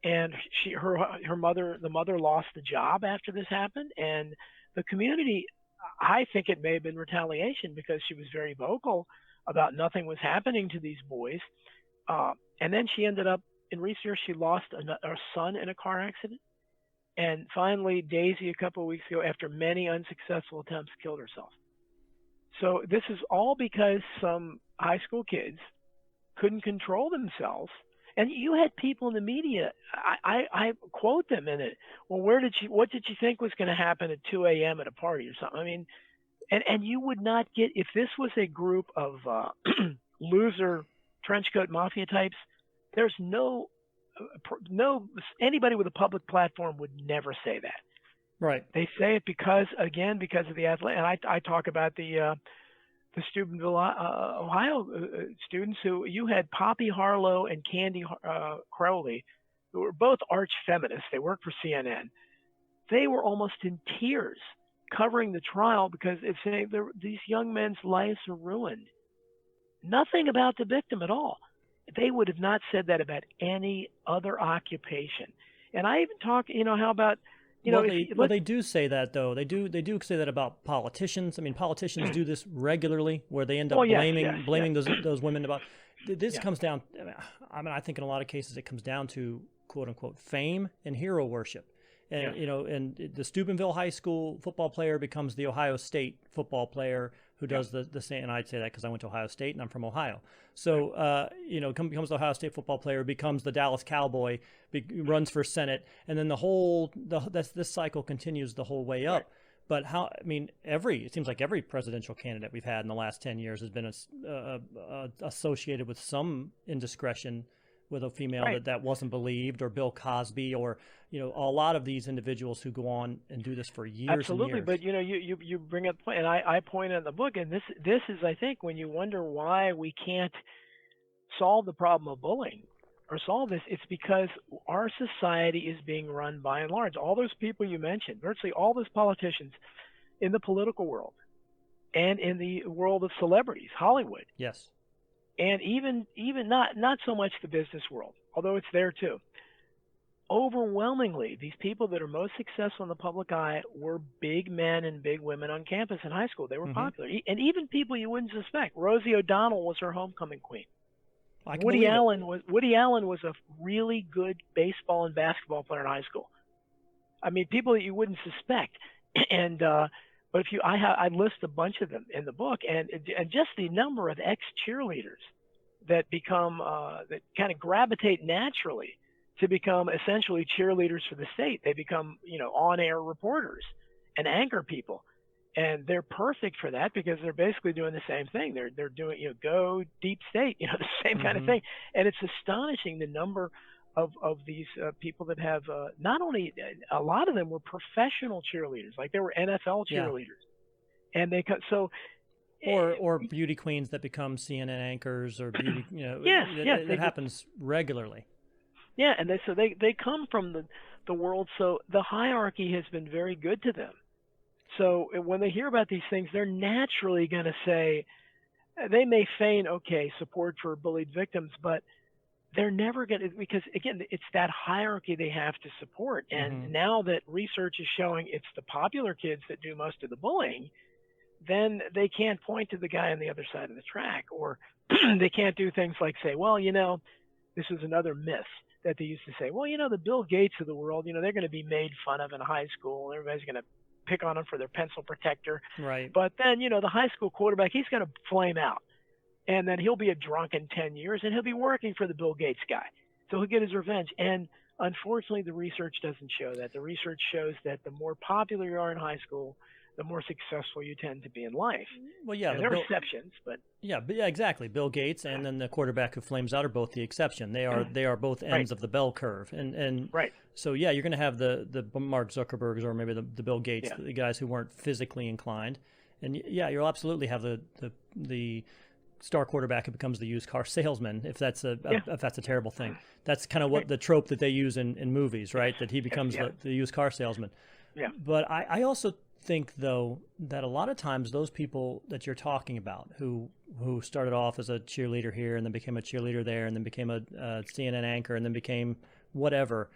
S2: And the mother lost the job after this happened, and the community, I think it may have been retaliation because she was very vocal about nothing was happening to these boys. And then she ended up, in recent years, she lost her son in a car accident. And finally, Daisy, a couple of weeks ago, after many unsuccessful attempts, killed herself. So this is all because some high school kids couldn't control themselves. And you had people in the media, I quote them in it. Well, what did you think was going to happen at 2 a.m. at a party or something? I mean, and you would not get, if this was a group of loser trenchcoat mafia types, there's no, anybody with a public platform would never say that.
S1: Right.
S2: They say it because of the athlete. And I talk about the Steubenville, Ohio students who you had Poppy Harlow and Candy Crowley, who were both arch feminists. They worked for CNN. They were almost in tears covering the trial because it's saying these young men's lives are ruined. Nothing about the victim at all. They would have not said that about any other occupation. And I even talk, how about,
S1: they do say that, though. They do say that about politicians. I mean, politicians do this regularly, where they end up blaming those women about. This comes down. I think in a lot of cases it comes down to quote unquote fame and hero worship. And and the Steubenville High School football player becomes the Ohio State football player who does the same. And I'd say that because I went to Ohio State and I'm from Ohio. So becomes the Ohio State football player, becomes the Dallas Cowboy, runs for Senate, and then this cycle continues the whole way up. But it seems like every presidential candidate we've had in the last 10 years has been associated with some indiscretion with a female that wasn't believed, or Bill Cosby, or a lot of these individuals who go on and do this for years.
S2: Absolutely,
S1: and years.
S2: But you bring up the point, and I point out in the book, and this is, I think, when you wonder why we can't solve the problem of bullying or solve this, it's because our society is being run by and large. All those people you mentioned, virtually all those politicians in the political world and in the world of celebrities, Hollywood.
S1: Yes.
S2: And even not so much the business world, although it's there too. Overwhelmingly, these people that are most successful in the public eye were big men and big women on campus in high school. They were popular. And even people you wouldn't suspect. Rosie O'Donnell was her homecoming queen. Woody Allen was a really good baseball and basketball player in high school. I mean, people that you wouldn't suspect. And but I list a bunch of them in the book, and just the number of ex-cheerleaders that become that kind of gravitate naturally to become essentially cheerleaders for the state. They become, on-air reporters and anchor people. And they're perfect for that because they're basically doing the same thing. They're doing, go deep state, the same kind of thing. And it's astonishing the number of these people that have not only a lot of them were professional cheerleaders, like they were NFL cheerleaders, and they so.
S1: Or beauty queens that become CNN anchors or beauty,
S2: yes,
S1: it happens regularly.
S2: Yeah, and they come from the world, so the hierarchy has been very good to them. So when they hear about these things, they're naturally going to say, they may feign, support for bullied victims, but they're never going to, because again, it's that hierarchy they have to support. And now that research is showing it's the popular kids that do most of the bullying, then they can't point to the guy on the other side of the track, or they can't do things like say, well, this is another myth that they used to say, well, the Bill Gates of the world, they're going to be made fun of in high school. Everybody's going to pick on them for their pencil protector.
S1: Right.
S2: But then, the high school quarterback, he's going to flame out. And then he'll be a drunk in 10 years, and he'll be working for the Bill Gates guy. So he'll get his revenge. And unfortunately, the research doesn't show that. The research shows that the more popular you are in high school, the more successful you tend to be in life.
S1: Well, yeah.
S2: There are exceptions, but...
S1: Yeah, exactly. Bill Gates and then the quarterback who flames out are both the exception. They are both ends of the bell curve. And
S2: right.
S1: So, yeah, you're going to have the Mark Zuckerbergs or maybe the Bill Gates, the guys who weren't physically inclined. And, yeah, you'll absolutely have the star quarterback who becomes the used car salesman, if that's a terrible thing. That's kind of what the trope that they use in movies, right? That he becomes the used car salesman.
S2: Yeah.
S1: But I also think, though, that a lot of times those people that you're talking about who started off as a cheerleader here and then became a cheerleader there and then became a CNN anchor and then became whatever,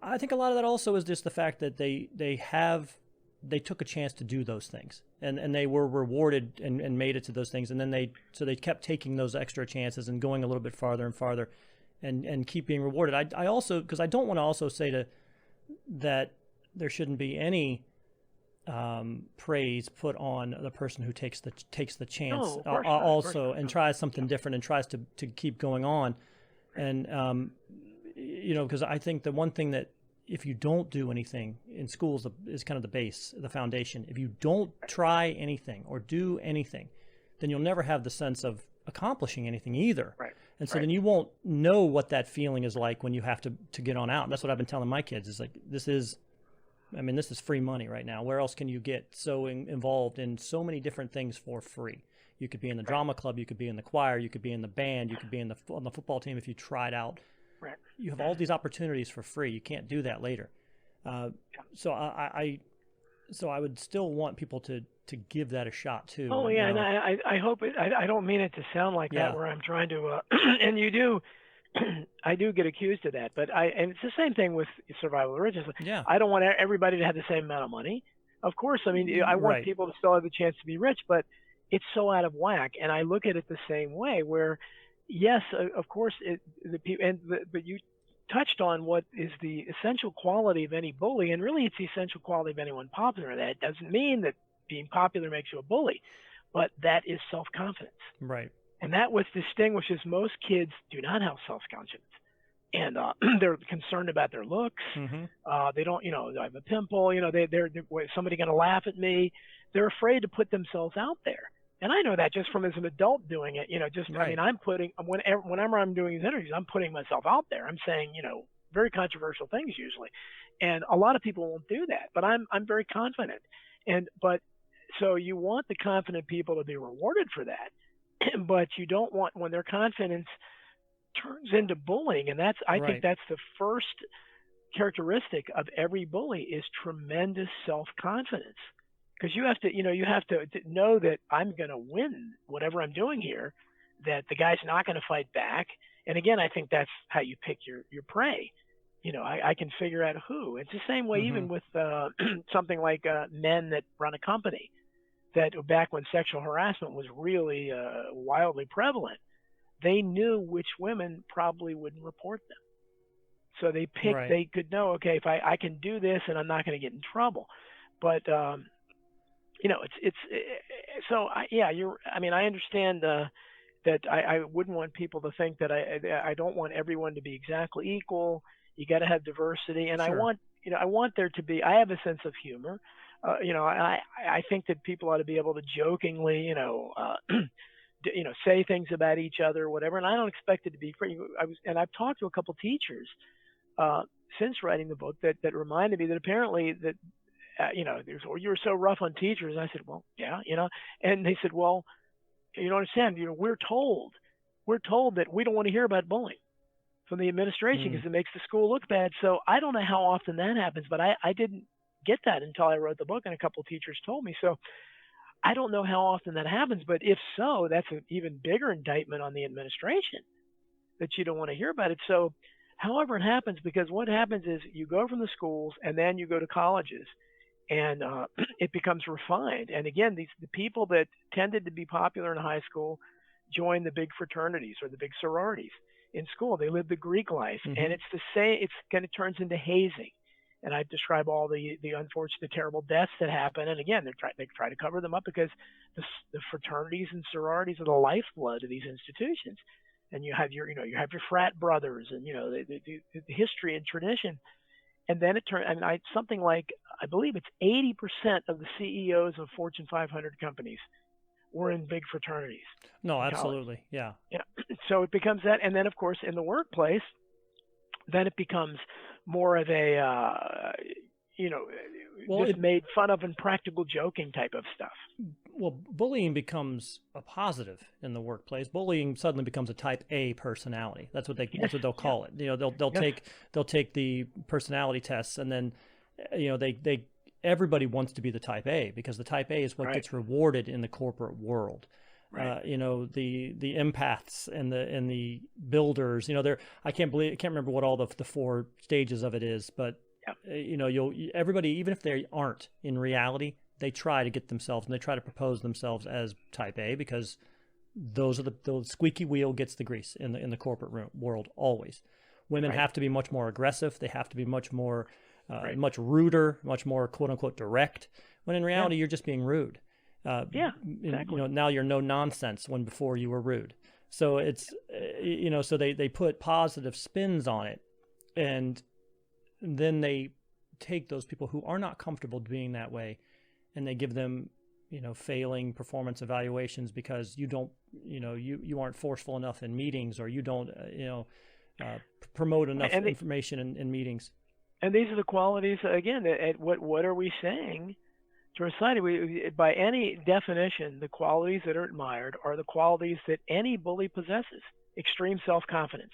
S1: I think a lot of that also is just the fact that they took a chance to do those things and they were rewarded and made it to those things, and then they kept taking those extra chances and going a little bit farther and farther and keep being rewarded. I also, because I don't want to also say that there shouldn't be any praise put on the person who takes the chance and tries something different and tries to keep going on. And because I think the one thing that if you don't do anything in schools is kind of the base, the foundation. If you don't try anything or do anything, then you'll never have the sense of accomplishing anything either.
S2: Right.
S1: And so then you won't know what that feeling is like when you have to get on out. And that's what I've been telling my kids is like, this is free money right now. Where else can you get so involved in so many different things for free? You could be in the drama club, you could be in the choir, you could be in the band, you could be on the football team if you tried out.
S2: Right.
S1: You have all these opportunities for free. You can't do that later. So I would still want people to give that a shot too.
S2: Oh yeah, and I hope it. I don't mean it to sound like that where I'm trying to. And you do. I do get accused of that, and it's the same thing with survival origins.
S1: Yeah.
S2: I don't want everybody to have the same amount of money. Of course, I mean I want people to still have the chance to be rich, but it's so out of whack. And I look at it the same way, where yes, of course, but you touched on what is the essential quality of any bully, and really it's the essential quality of anyone popular. That doesn't mean that being popular makes you a bully, but that is self-confidence.
S1: Right. And
S2: that what distinguishes most kids do not have self-confidence. And they're concerned about their looks.
S1: Mm-hmm.
S2: They don't, I have a pimple, they're somebody going to laugh at me. They're afraid to put themselves out there. And I know that just from as an adult doing it, I mean, I'm putting, whenever I'm doing these interviews, I'm putting myself out there. I'm saying, very controversial things usually. And a lot of people won't do that, but I'm very confident. So you want the confident people to be rewarded for that, but you don't want when their confidence turns into bullying. And I think that's the first characteristic of every bully is tremendous self-confidence. Because you have to know that I'm going to win whatever I'm doing here, that the guy's not going to fight back. And again, I think that's how you pick your prey. I can figure out who. It's the same way even with something like men that run a company, that back when sexual harassment was really wildly prevalent, they knew which women probably wouldn't report them. So they picked, they could know, okay, if I can do this and I'm not going to get in trouble. But, I understand that I wouldn't want people to think that I don't want everyone to be exactly equal. You got to have diversity, and
S1: Sure.
S2: I want there to be. I have a sense of humor. I think that people ought to be able to jokingly, say things about each other, whatever. And I don't expect it to be free. I've talked to a couple teachers since writing the book that reminded me that apparently that you were so rough on teachers. And I said, well, yeah, and they said, well, you don't understand. We're told that we don't want to hear about bullying from the administration because it makes the school look bad. So I don't know how often that happens, but I didn't get that until I wrote the book, and a couple of teachers told me. So I don't know how often that happens, but if so, that's an even bigger indictment on the administration that you don't want to hear about it. So however it happens, because what happens is you go from the schools and then you go to colleges, and it becomes refined. And again, the people that tended to be popular in high school join the big fraternities or the big sororities in school. They live the Greek life, and it's the same. It's kind of turns into hazing. And I describe all the unfortunate, terrible deaths that happen. And again, they try to cover them up because the fraternities and sororities are the lifeblood of these institutions. And you have your frat brothers, and the history and tradition. And then it turns, something like, I believe it's 80% of the CEOs of Fortune 500 companies were in big fraternities.
S1: No, absolutely. Yeah.
S2: Yeah. So it becomes that. And then, of course, in the workplace, then it becomes more of a, made fun of and practical joking type of stuff.
S1: Well, bullying becomes a positive in the workplace. Bullying suddenly becomes a type A personality. That's what they'll call it. They'll take the personality tests, and then, everybody wants to be the type A because the type A is what gets rewarded in the corporate world. Right. The empaths and the builders, I can't remember what all the four stages of it is, but everybody, even if they aren't in reality, they try to get themselves and they try to propose themselves as type A because those are the squeaky wheel gets the grease in the corporate world always. Women have to be much more aggressive. They have to be much more, much ruder, much more quote unquote direct. When in reality, you're just being rude. Exactly. Now you're no nonsense when before you were rude. So it's, so they put positive spins on it, and then they take those people who are not comfortable being that way, and they give them, failing performance evaluations because you don't, you aren't forceful enough in meetings, or you don't, promote enough information in meetings.
S2: And these are the qualities, again, what are we saying to society? By any definition, the qualities that are admired are the qualities that any bully possesses: extreme self-confidence,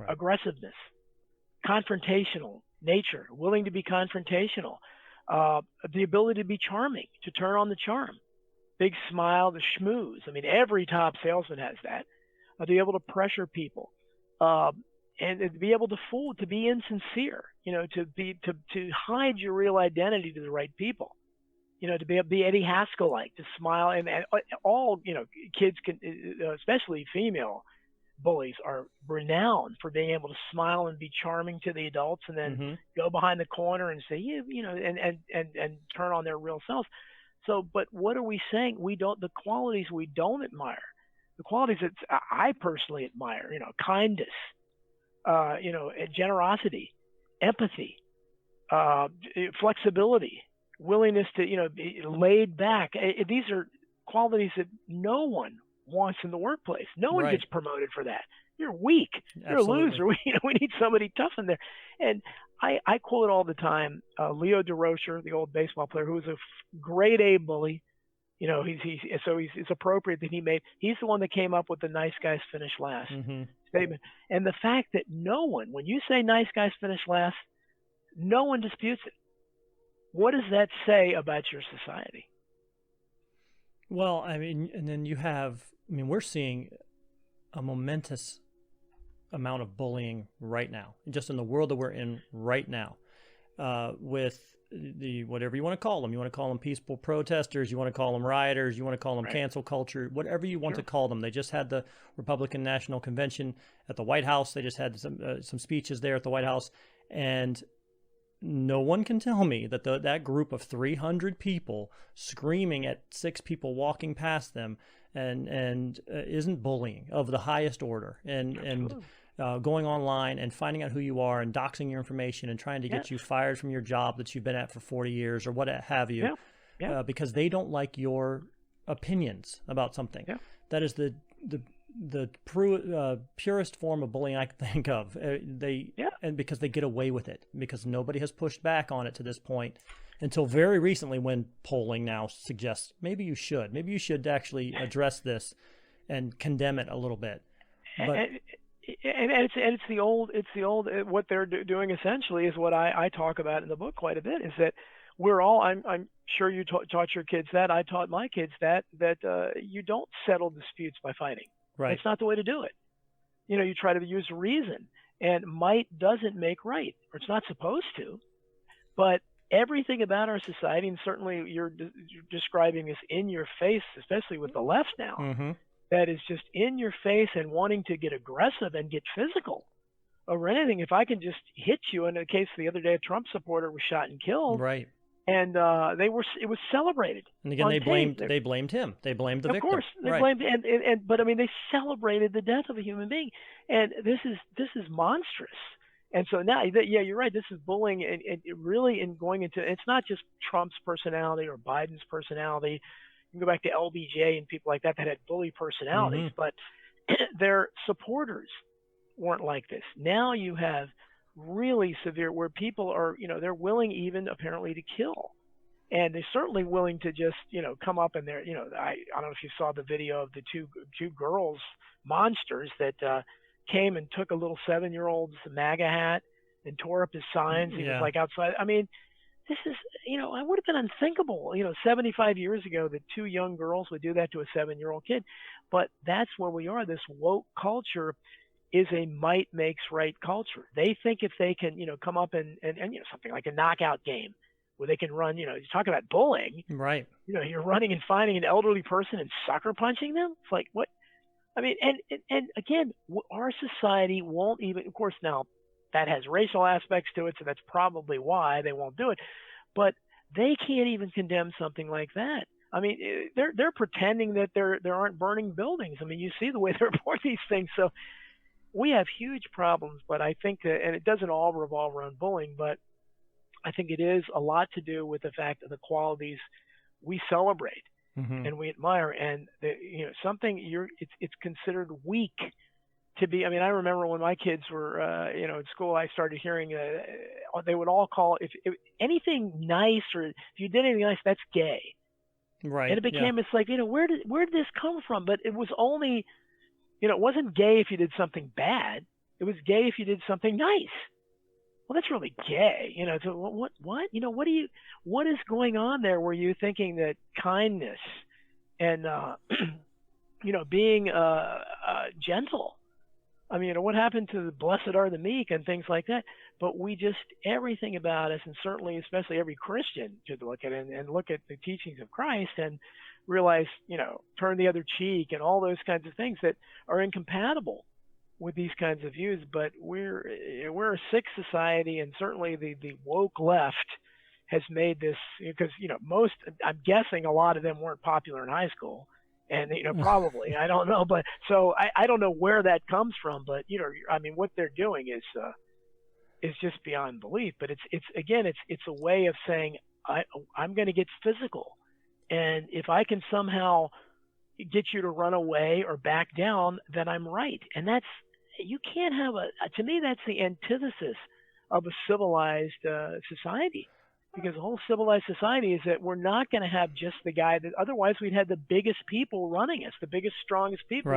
S2: aggressiveness, confrontational nature, willing to be confrontational, the ability to be charming, to turn on the charm, big smile, the schmooze. I mean, every top salesman has that. To be able to pressure people, and to be able to fool, to be insincere, to hide your real identity to the right people. To be Eddie Haskell-like, to smile, and all, kids can, especially female bullies, are renowned for being able to smile and be charming to the adults, and then go behind the corner and say, and turn on their real selves. So, but what are we saying? The qualities we don't admire, the qualities that I personally admire, kindness, generosity, empathy, flexibility, willingness to, be laid back. These are qualities that no one wants in the workplace. No one gets promoted for that. You're weak. You're a loser. We need somebody tough in there. And I quote all the time Leo DeRocher, the old baseball player, who was a grade A bully. It's appropriate that he's the one that came up with the nice guys finish last statement. And the fact that no one, when you say nice guys finish last, no one disputes it. What does that say about your society?
S1: Well, and then we're seeing a momentous amount of bullying right now, just in the world that we're in right now, with the whatever you want to call them. You want to call them peaceful protesters, you want to call them rioters, you want to call them cancel culture, whatever you want to call them. They just had the Republican National Convention at the White House. They just had some speeches there at the White House, and no one can tell me that that group of 300 people screaming at 6 people walking past them and isn't bullying of the highest order, and going online and finding out who you are and doxing your information and trying to get you fired from your job that you've been at for 40 years or what have you, because they don't like your opinions about something. That is the purest form of bullying I can think of. And because they get away with it, because nobody has pushed back on it to this point until very recently, when polling now suggests maybe you should actually address this and condemn it a little bit. But,
S2: and it's the old what they're doing essentially is what I talk about in the book quite a bit, is that we're all, I'm sure you taught your kids that, I taught my kids that you don't settle disputes by fighting.
S1: Right.
S2: It's not the way to do it. You try to use reason, and might doesn't make right, or it's not supposed to. But everything about our society, and certainly you're describing this in your face, especially with the left now, that is just in your face and wanting to get aggressive and get physical over anything. If I can just hit you, in the case the other day, a Trump supporter was shot and killed.
S1: Right.
S2: And it was celebrated.
S1: And again, they blamed him. They blamed the victim.
S2: Of course, they blamed, but I mean, they celebrated the death of a human being, and this is monstrous. And so now, you're right. This is bullying, and really going into, it's not just Trump's personality or Biden's personality. You can go back to LBJ and people like that had bully personalities, but their supporters weren't like this. Now you have really severe, where people are, they're willing even apparently to kill, and they're certainly willing to just, come up and they're, I don't know if you saw the video of the two girls, monsters, that came and took a little 7-year-old's MAGA hat and tore up his signs. He was like outside. I mean, this is, I would have been unthinkable, 75 years ago that 2 young girls would do that to a 7-year-old kid. But that's where we are. This woke culture is a might makes right culture. They think if they can, come up and something like a knockout game where they can run, you talk about bullying,
S1: right?
S2: You're running and finding an elderly person and sucker punching them. It's like, what? I mean, and again, our society won't even, of course, now that has racial aspects to it, so that's probably why they won't do it, but they can't even condemn something like that. I mean, they're pretending that there aren't burning buildings. I mean, you see the way they report these things. So we have huge problems, but I think that, and it doesn't all revolve around bullying, but I think it is a lot to do with the fact of the qualities we celebrate and we admire, and it's considered weak to be. I mean, I remember when my kids were, in school, I started hearing they would all call if anything nice, or if you did anything nice, that's gay.
S1: Right.
S2: And it became, it's like, where did this come from? But it was only, it wasn't gay if you did something bad. It was gay if you did something nice. Well, that's really gay. So what? What is going on there? Were you thinking that kindness and, being gentle? I mean, what happened to the blessed are the meek and things like that? But we just, everything about us, and certainly, especially every Christian should look at it and look at the teachings of Christ and realize, turn the other cheek and all those kinds of things that are incompatible with these kinds of views. But we're a sick society, and certainly the woke left has made this, because, most, I'm guessing a lot of them weren't popular in high school. And, probably, I don't know, but so I don't know where that comes from, but, I mean, what they're doing is just beyond belief. But it's a way of saying, I'm going to get physical. And if I can somehow get you to run away or back down, then I'm right. And you can't have to me, that's the antithesis of a civilized society. Because the whole civilized society is that we're not going to have just the guy that, otherwise we'd have the biggest people running us, the biggest, strongest people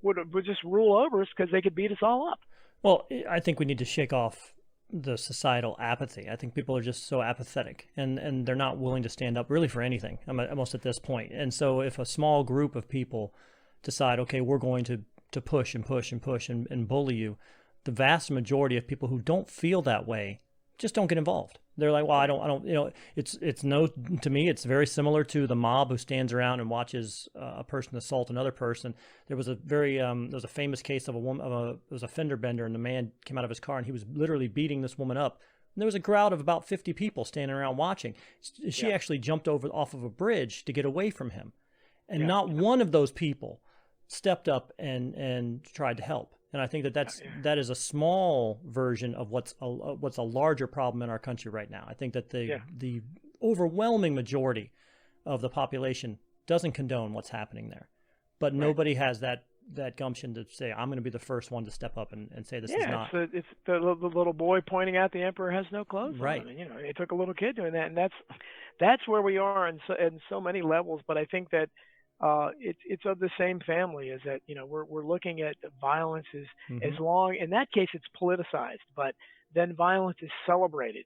S2: would just rule over us because they could beat us all up.
S1: Well, I think we need to shake off the societal apathy. I think people are just so apathetic, and they're not willing to stand up really for anything, almost at this point. And so if a small group of people decide, okay, we're going to push and push and push and bully you, the vast majority of people who don't feel that way just don't get involved. They're like, well, I don't, to me, it's very similar to the mob who stands around and watches a person assault another person. There was a there was a famous case of a woman, it was a fender bender, and the man came out of his car and he was literally beating this woman up And there was a crowd of about 50 people standing around watching. She
S2: Yeah.
S1: actually jumped off of a bridge to get away from him. And
S2: Yeah.
S1: not one of those people stepped up and tried to help. And I think that is a small version of what's a larger problem in our country right now. I think that the overwhelming majority of the population doesn't condone what's happening there, but nobody has that gumption to say, I'm going to be the first one to step up and say this is not.
S2: It's the little boy pointing out the emperor has no clothes
S1: right.
S2: on. And, it took a little kid doing that, and that's where we are in so many levels. But I think that it's of the same family. Is that we're looking at violence as long, in that case it's politicized, but then violence is celebrated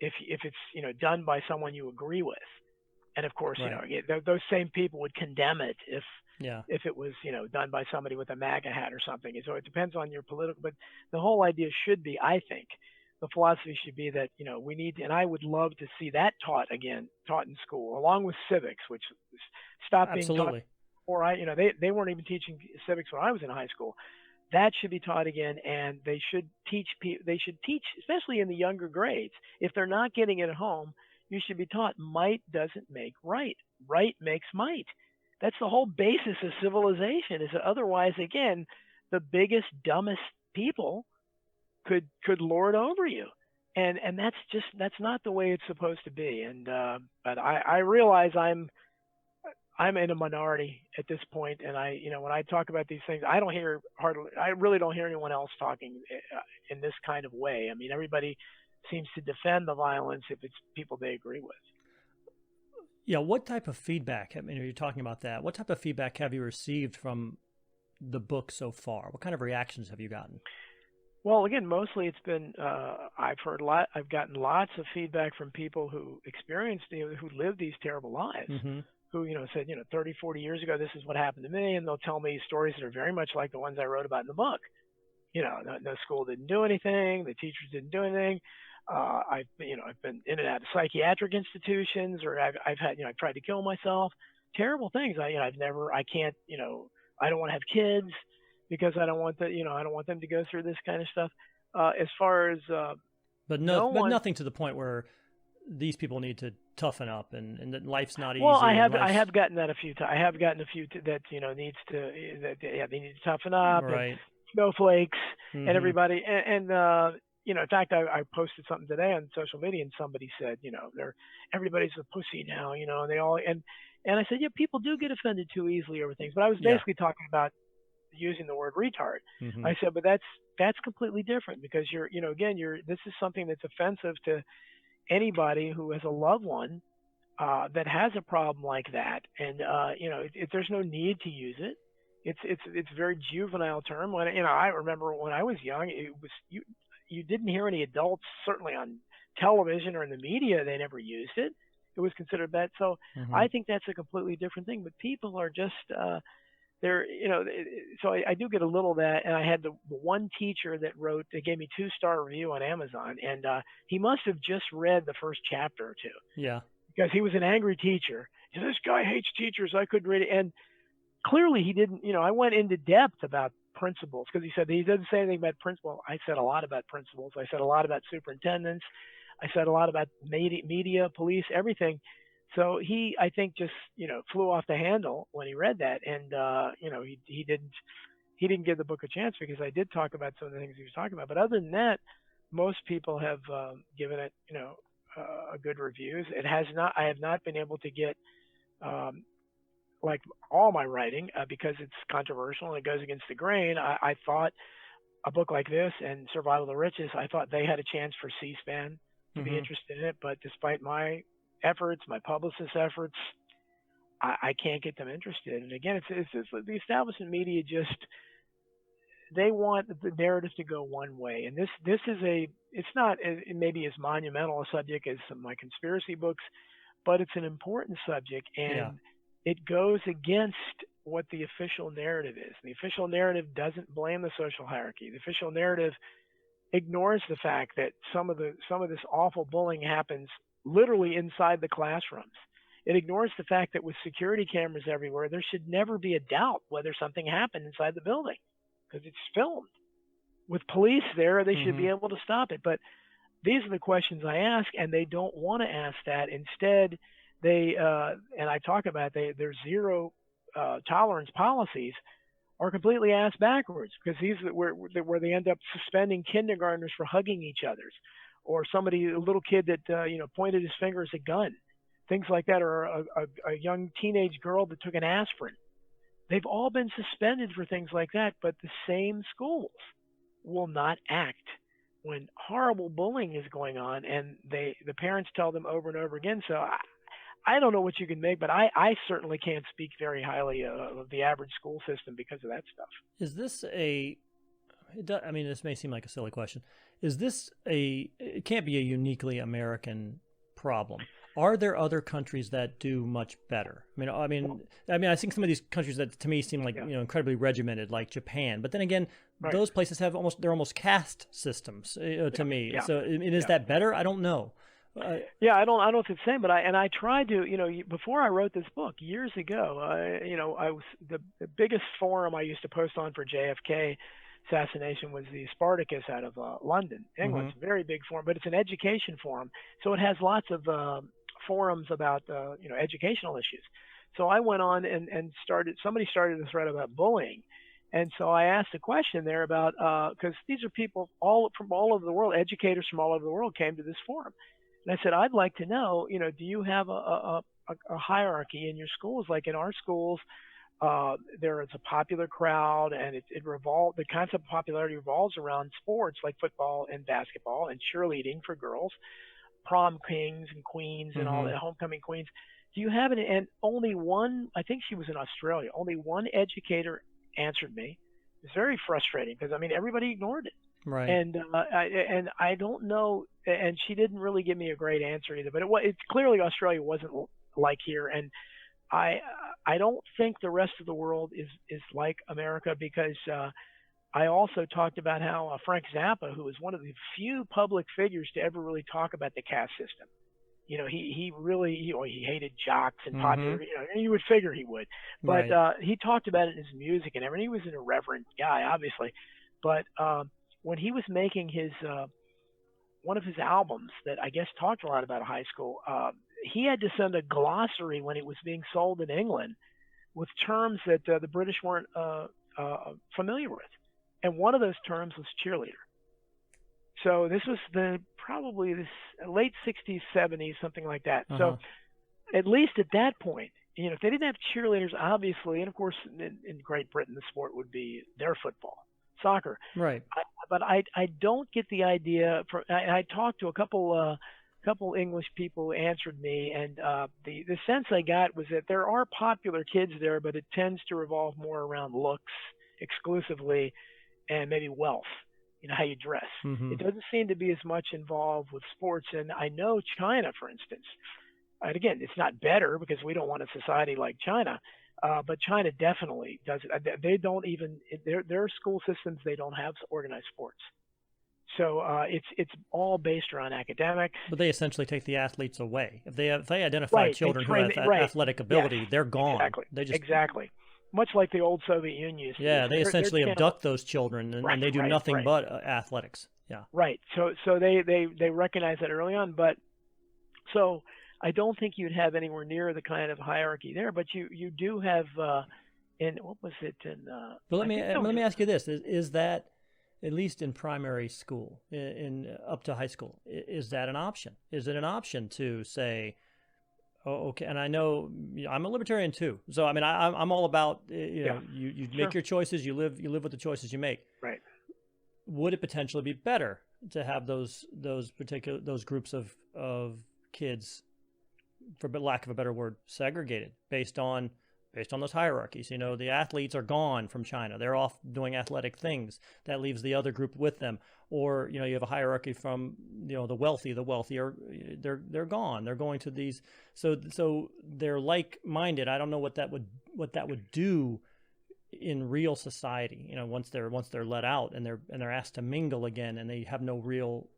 S2: if it's done by someone you agree with. And of course, those same people would condemn it if it was, done by somebody with a MAGA hat or something. So it depends on your political, but the whole idea should be, I think, the philosophy should be that, we need, and I would love to see that taught in school, along with civics, which stopped being taught. Or they weren't even teaching civics when I was in high school. That should be taught again, and they should teach, especially in the younger grades. If they're not getting it at home, you should be taught might doesn't make right. Right makes might. That's the whole basis of civilization. Is that otherwise, again, the biggest, dumbest people could lord over you, and that's not the way it's supposed to be. And but I realize I'm in a minority at this point, and when I talk about these things, I really don't hear anyone else talking in this kind of way. I mean, everybody seems to defend the violence if it's people they agree with.
S1: Yeah, what type of feedback, you're talking about that, what type of feedback have you received from the book so far? What kind of reactions have you gotten?
S2: Well, again, mostly it's been, I've gotten lots of feedback from people who experienced, who lived these terrible lives, who, said, 30, 40 years ago, this is what happened to me, and they'll tell me stories that are very much like the ones I wrote about in the book. No school didn't do anything, the teachers didn't do anything. I've been in and out of psychiatric institutions, or I've tried to kill myself. Terrible things. I don't want to have kids because I don't want them to go through this kind of stuff. As far as,
S1: but nothing to the point where these people need to toughen up and that life's not easy.
S2: Well, I have gotten that a few times. I have gotten a few that they need to toughen up.
S1: Right.
S2: And snowflakes and everybody and in fact, I posted something today on social media, and somebody said, everybody's a pussy now, and they all, and I said, yeah, people do get offended too easily over things, but I was basically talking about using the word retard. I said, but that's completely different, because this is something that's offensive to anybody who has a loved one that has a problem like that, and there's no need to use it. It's a very juvenile term. When I remember when I was young, it was you didn't hear any adults, certainly on television or in the media, they never used it. It was considered bad. So I think that's a completely different thing. But people are just so I do get a little of that. And I had the one teacher that gave me 2-star review on Amazon, and he must have just read the first chapter or two.
S1: Yeah.
S2: Because he was an angry teacher. He said, this guy hates teachers. I couldn't read it. And clearly he didn't, I went into depth about principals, because he said he doesn't say anything about principals. I said a lot about principals. I said a lot about superintendents. I said a lot about media, police, everything. So he, I think, just flew off the handle when he read that, and he didn't give the book a chance, because I did talk about some of the things he was talking about. But other than that, most people have given it good reviews. I have not been able to get like all my writing because it's controversial and it goes against the grain. I thought a book like this and Survival of the Richest, I thought they had a chance for C-SPAN to be interested in it, but despite my efforts, my publicist's efforts, I can't get them interested. And again, it's the establishment media they want the narrative to go one way, and this is it's not maybe as monumental a subject as some of my conspiracy books, but it's an important subject, and it goes against what the official narrative is. The official narrative doesn't blame the social hierarchy. The official narrative ignores the fact that some of this awful bullying happens literally inside the classrooms. It ignores the fact that with security cameras everywhere, there should never be a doubt whether something happened inside the building, because it's filmed. With police there, they should be able to stop it. But these are the questions I ask, and they don't want to ask that. Instead, they and I talk about their zero tolerance policies are completely ass backwards, because these are where they end up suspending kindergartners for hugging each other, or a little kid that pointed his finger as a gun, things like that, or a young teenage girl that took an aspirin. They've all been suspended for things like that, but the same schools will not act when horrible bullying is going on, and the parents tell them over and over again. So I don't know what you can make, but I certainly can't speak very highly of the average school system because of that stuff.
S1: Is this I mean, this may seem like a silly question. Is this it can't be a uniquely American problem. Are there other countries that do much better? I think some of these countries that to me seem like incredibly regimented, like Japan. But then again, those places have almost caste systems to me. Yeah. So is that better? I don't know.
S2: I don't know if it's the same, but I tried to, before I wrote this book years ago, I was the biggest forum I used to post on for JFK assassination was the Spartacus out of London, England. It's a very big forum, but it's an education forum, so it has lots of forums about educational issues. So I went on and somebody started a thread about bullying, and so I asked a question there about because these are people from all over the world, educators from all over the world came to this forum, and I said, I'd like to know, do you have a hierarchy in your schools? Like in our schools, there is a popular crowd, and the concept of popularity revolves around sports like football and basketball and cheerleading for girls, prom kings and queens and all the homecoming queens. Do you have it? And only one, I think she was in Australia, only one educator answered me. It's very frustrating because everybody ignored it.
S1: Right.
S2: And I don't know, and she didn't really give me a great answer either. But it's clearly Australia wasn't like here, and I don't think the rest of the world is like America, because I also talked about how Frank Zappa, who was one of the few public figures to ever really talk about the caste system, he hated jocks and popular, you would figure he would, but he talked about it in his music and everything. He was an irreverent guy, obviously, but when he was making his one of his albums that I guess talked a lot about high school, he had to send a glossary when it was being sold in England with terms that the British weren't familiar with. And one of those terms was cheerleader. So this was probably this late 60s, 70s, something like that. So at least at that point, if they didn't have cheerleaders, obviously, and of course in Great Britain, the sport would be their football, soccer.
S1: Right.
S2: But I don't get the idea. I talked to a couple English people who answered me, and the sense I got was that there are popular kids there, but it tends to revolve more around looks exclusively, and maybe wealth, how you dress. It doesn't seem to be as much involved with sports. And I know China, for instance, and again, it's not better because we don't want a society like China, but China definitely does it. They don't even, their school systems, they don't have organized sports. So it's all based around academics.
S1: But they essentially take the athletes away. If they identify children who have athletic ability, they're gone.
S2: Exactly. Exactly. Much like the old Soviet Union used to.
S1: Yeah, they essentially abduct those children, and they do nothing but athletics. Yeah. Right.
S2: So they recognize that early on, but so I don't think you'd have anywhere near the kind of hierarchy there, but you do have in what was it in?
S1: But let me ask you this: is that at least in primary school, in up to high school, is that an option? Is it an option to say, oh, okay, and I know I'm a libertarian too, so I'm all about you make your choices, you live with the choices you make.
S2: Right.
S1: Would it potentially be better to have those groups of kids, for lack of a better word, segregated based on those hierarchies? The athletes are gone from China; they're off doing athletic things. That leaves the other group with them. Or you have a hierarchy from the wealthier, they're gone. They're going to these, so they're like-minded. I don't know what that would do in real society. Once they're let out and they're asked to mingle again, and they have no real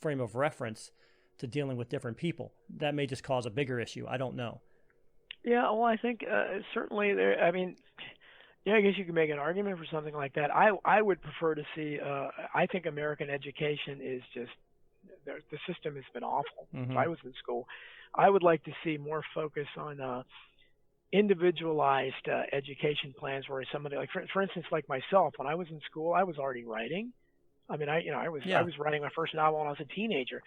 S1: frame of reference to dealing with different people. That may just cause a bigger issue. I don't know.
S2: Yeah, well, I think certainly there. I guess you can make an argument for something like that. I would prefer to see. I think American education is just the system has been awful.
S1: Mm-hmm.
S2: If I was in school, I would like to see more focus on individualized education plans where somebody like, for instance, like myself, when I was in school, I was already writing. I mean, I was writing my first novel when I was a teenager.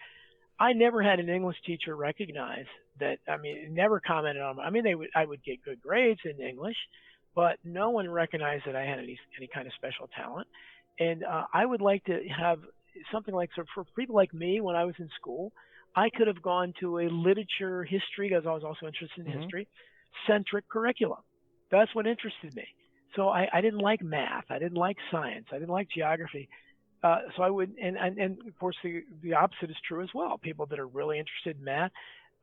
S2: I never had an English teacher recognize that. I mean, never commented on. I mean, I would get good grades in English, but no one recognized that I had any kind of special talent. And I would like to have something like, so for people like me, when I was in school, I could have gone to a literature history, because I was also interested in history, centric curriculum. That's what interested me. So I didn't like math. I didn't like science. I didn't like geography. So I would, and of course the opposite is true as well. People that are really interested in math,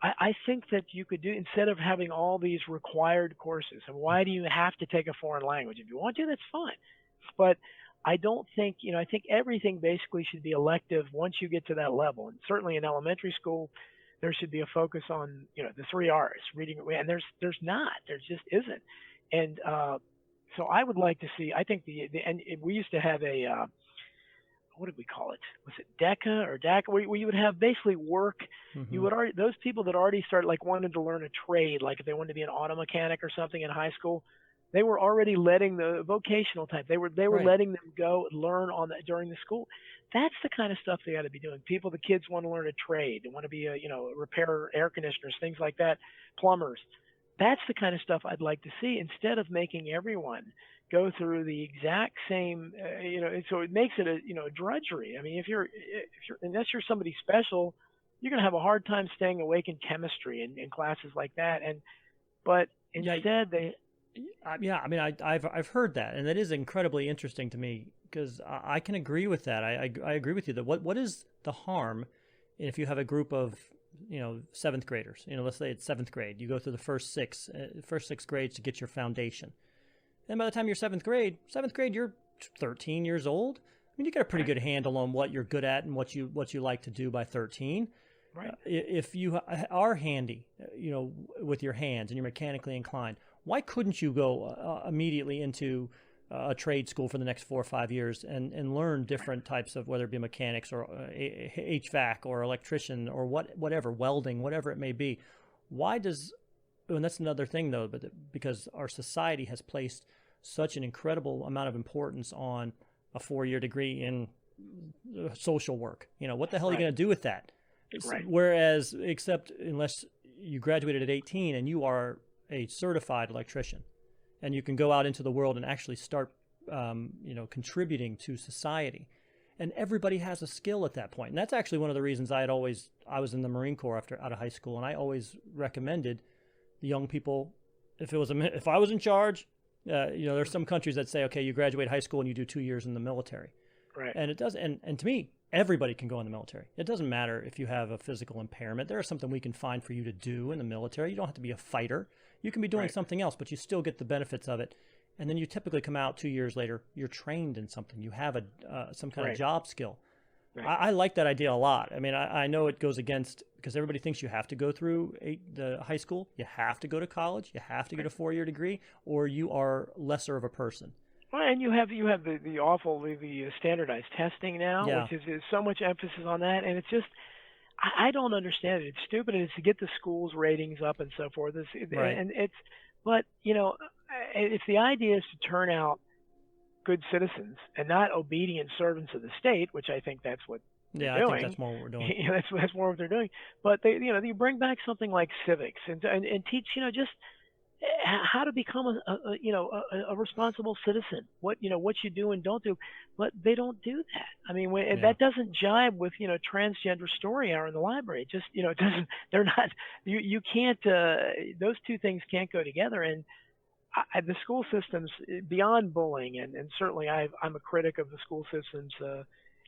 S2: I think that you could do, instead of having all these required courses. And why do you have to take a foreign language? If you want to, that's fine. But I don't think, I think everything basically should be elective once you get to that level. And certainly in elementary school, there should be a focus on, the 3 R's, reading, and there just isn't. And so I would like to see, I think and we used to have a, what did we call it? Was it DECA or DACA? Where you would have basically work. You would already, those people that already started, like, wanted to learn a trade, like if they wanted to be an auto mechanic or something in high school, they were already letting the vocational type. They were letting them go learn on that during the school. That's the kind of stuff they ought to be doing. The kids want to learn a trade. They want to be repair air conditioners, things like that, plumbers. That's the kind of stuff I'd like to see, instead of making everyone go through the exact same, so it makes it a drudgery. I mean, if you're unless you're somebody special, you're going to have a hard time staying awake in chemistry and in classes like that. But instead
S1: I mean, I've heard that, and that is incredibly interesting to me, because I can agree with that. I agree with you that what is the harm if you have a group of 7th graders? Let's say it's 7th grade. You go through the first six grades to get your foundation. And by the time you're 7th grade, you're 13 years old. I mean, you got a pretty good handle on what you're good at and what you like to do by 13.
S2: Right.
S1: If you are handy, with your hands, and you're mechanically inclined, why couldn't you go immediately into a trade school for the next 4 or 5 years and learn different types of, whether it be mechanics or HVAC or electrician or whatever, welding, whatever it may be? And that's another thing, though, because our society has placed such an incredible amount of importance on a 4-year degree in social work. What the hell are you going to do with that?
S2: Right.
S1: Whereas, except unless you graduated at 18 and you are a certified electrician, and you can go out into the world and actually start, contributing to society. And everybody has a skill at that point. And that's actually one of the reasons I was in the Marine Corps out of high school, and I always recommended the young people, if I was in charge, there's some countries that say, okay, you graduate high school and you do 2 years in the military.
S2: Right.
S1: And it does, and to me, everybody can go in the military. It doesn't matter if you have a physical impairment. There is something we can find for you to do in the military. You don't have to be a fighter. You can be doing something else, but you still get the benefits of it. And then you typically come out 2 years later, you're trained in something. You have some kind of job skill. Right. I like that idea a lot. I mean, I know it goes against, because everybody thinks you have to go through the high school, you have to go to college, you have to get a 4-year degree, or you are lesser of a person.
S2: Well, and you have the awful the standardized testing now, which is so much emphasis on that, and it's just, I don't understand it. It's stupid, and it's to get the schools' ratings up and so forth. And but if the idea is to turn out good citizens and not obedient servants of the state, which I think that's what they're doing. I think that's more what we're doing. That's more what they're doing. But you bring back something like civics and teach just how to become a responsible citizen. What you do and don't do, but they don't do that. I mean, that doesn't jibe with transgender story hour in the library. It just it doesn't. They're not. You can't. Those two things can't go together. And the school systems, beyond bullying, and certainly I'm a critic of the school systems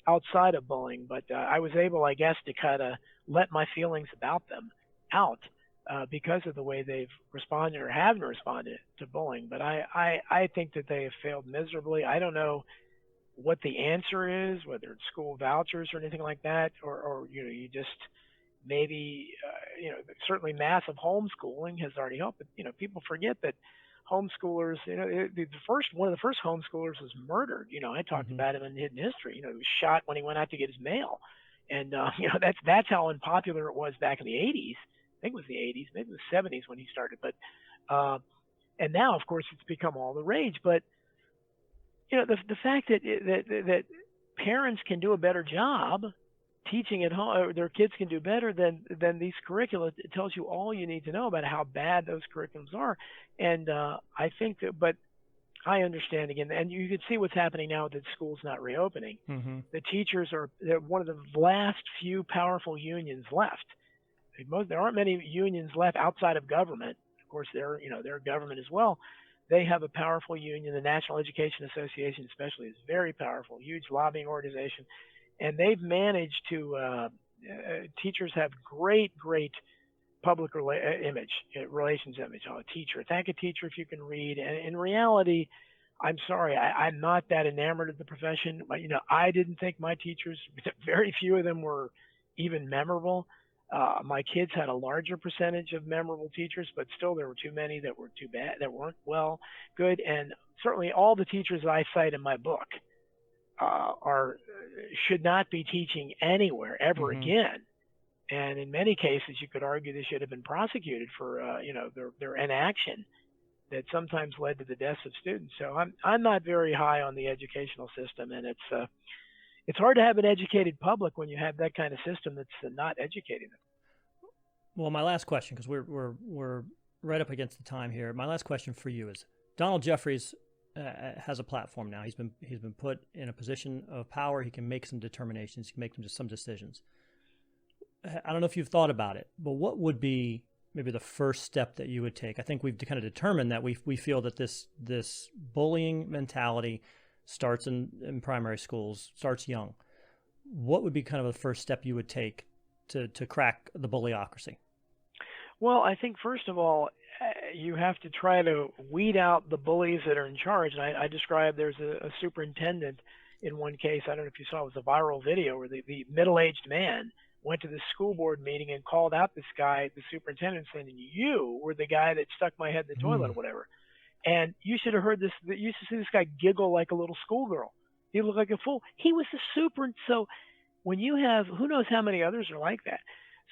S2: outside of bullying, but I was able, I guess, to kind of let my feelings about them out because of the way they've responded or haven't responded to bullying. But I think that they have failed miserably. I don't know what the answer is, whether it's school vouchers or anything like that, or you just maybe certainly massive homeschooling has already helped. But people forget that homeschoolers, one of the first homeschoolers was murdered. I talked about him in Hidden History. He was shot when he went out to get his mail. And that's how unpopular it was back in the 80s. I think it was the 80s, maybe the 70s when he started. But and now, of course, it's become all the rage. But the fact that parents can do a better job teaching at home, or their kids can do better than these curricula, it tells you all you need to know about how bad those curriculums are. And I think that, but I understand again, and you can see what's happening now that school's not reopening.
S1: Mm-hmm.
S2: The teachers they're one of the last few powerful unions left. There aren't many unions left outside of government. Of course, they're government as well. They have a powerful union. The National Education Association, especially, is very powerful, huge lobbying organization, and they've managed to. Teachers have great public relations image. Oh, a teacher, thank a teacher if you can read. And in reality, I'm sorry, I'm not that enamored of the profession. But, I didn't think my teachers, very few of them were even memorable. My kids had a larger percentage of memorable teachers, but still there were too many that were too bad, that weren't good. And certainly all the teachers I cite in my book should not be teaching anywhere ever again. And in many cases, you could argue they should have been prosecuted for their inaction that sometimes led to the deaths of students. So I'm not very high on the educational system, and it's hard to have an educated public when you have that kind of system that's not educating them.
S1: Well, my last question, because we're right up against the time here. My last question for you is: Donald Jeffries has a platform now. He's been put in a position of power. He can make some determinations. He can make some decisions. I don't know if you've thought about it, but what would be maybe the first step that you would take? I think we've kind of determined that we feel that this bullying mentality starts in primary schools, starts young. What would be kind of the first step you would take to crack the bullyocracy?
S2: Well, I think first of all, you have to try to weed out the bullies that are in charge. And I described there's a superintendent in one case. I don't know if you saw, it was a viral video where the middle-aged man went to the school board meeting and called out this guy, the superintendent, saying, "You were the guy that stuck my head in the toilet," or whatever. And you should have heard this. You should see this guy giggle like a little schoolgirl. He looked like a fool. He was the super. So when you have, who knows how many others are like that.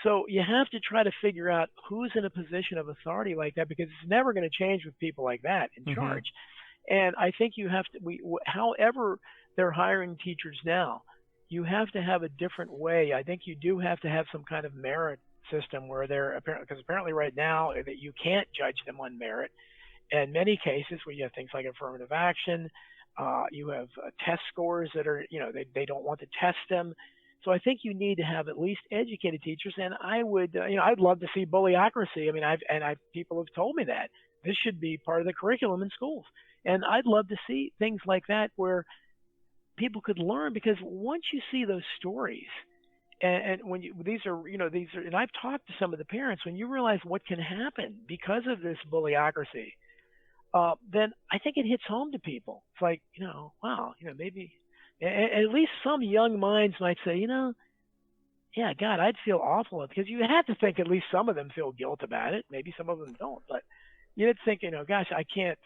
S2: So you have to try to figure out who's in a position of authority like that, because it's never going to change with people like that in charge. And I think you have to, however they're hiring teachers now, you have to have a different way. I think you do have to have some kind of merit system where because apparently right now that you can't judge them on merit. In many cases where you have things like affirmative action, you have test scores that are, they don't want to test them. So I think you need to have at least educated teachers. And I would, I'd love to see bullyocracy. I mean, people have told me that this should be part of the curriculum in schools. And I'd love to see things like that where people could learn, because once you see those stories, and when these are, and I've talked to some of the parents, when you realize what can happen because of this bullyocracy, then I think it hits home to people. It's like, wow, maybe, at least some young minds might say, yeah, God, I'd feel awful, because you have to think at least some of them feel guilt about it. Maybe some of them don't, but you'd think, gosh, I can't,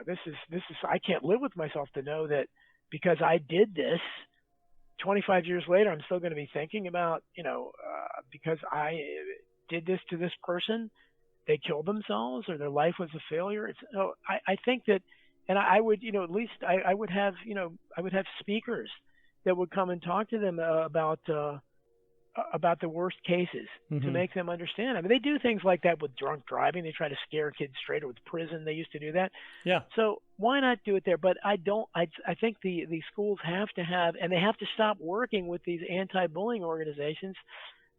S2: this is, I can't live with myself to know that because I did this 25 years later, I'm still going to be thinking about, because I did this to this person, they killed themselves or their life was a failure. I think that, and I would, at least I would have, I would have speakers that would come and talk to them about the worst cases to make them understand. I mean, they do things like that with drunk driving. They try to scare kids straight, or with prison. They used to do that. Yeah. So why not do it there? But I think the schools have to have, and they have to stop working with these anti-bullying organizations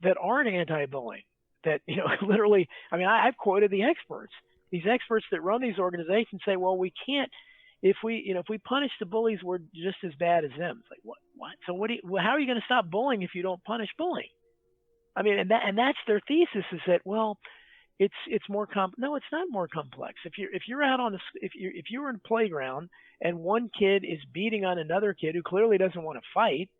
S2: that aren't anti-bullying. That, literally, I mean, I've quoted the experts. These experts that run these organizations say, well, we can't, if we punish the bullies, we're just as bad as them. It's like, what? So how are you going to stop bullying if you don't punish bullying? I mean, and that's their thesis, is that, well, it's more no, it's not more complex. If you're out on if you're in a playground and one kid is beating on another kid who clearly doesn't want to fight,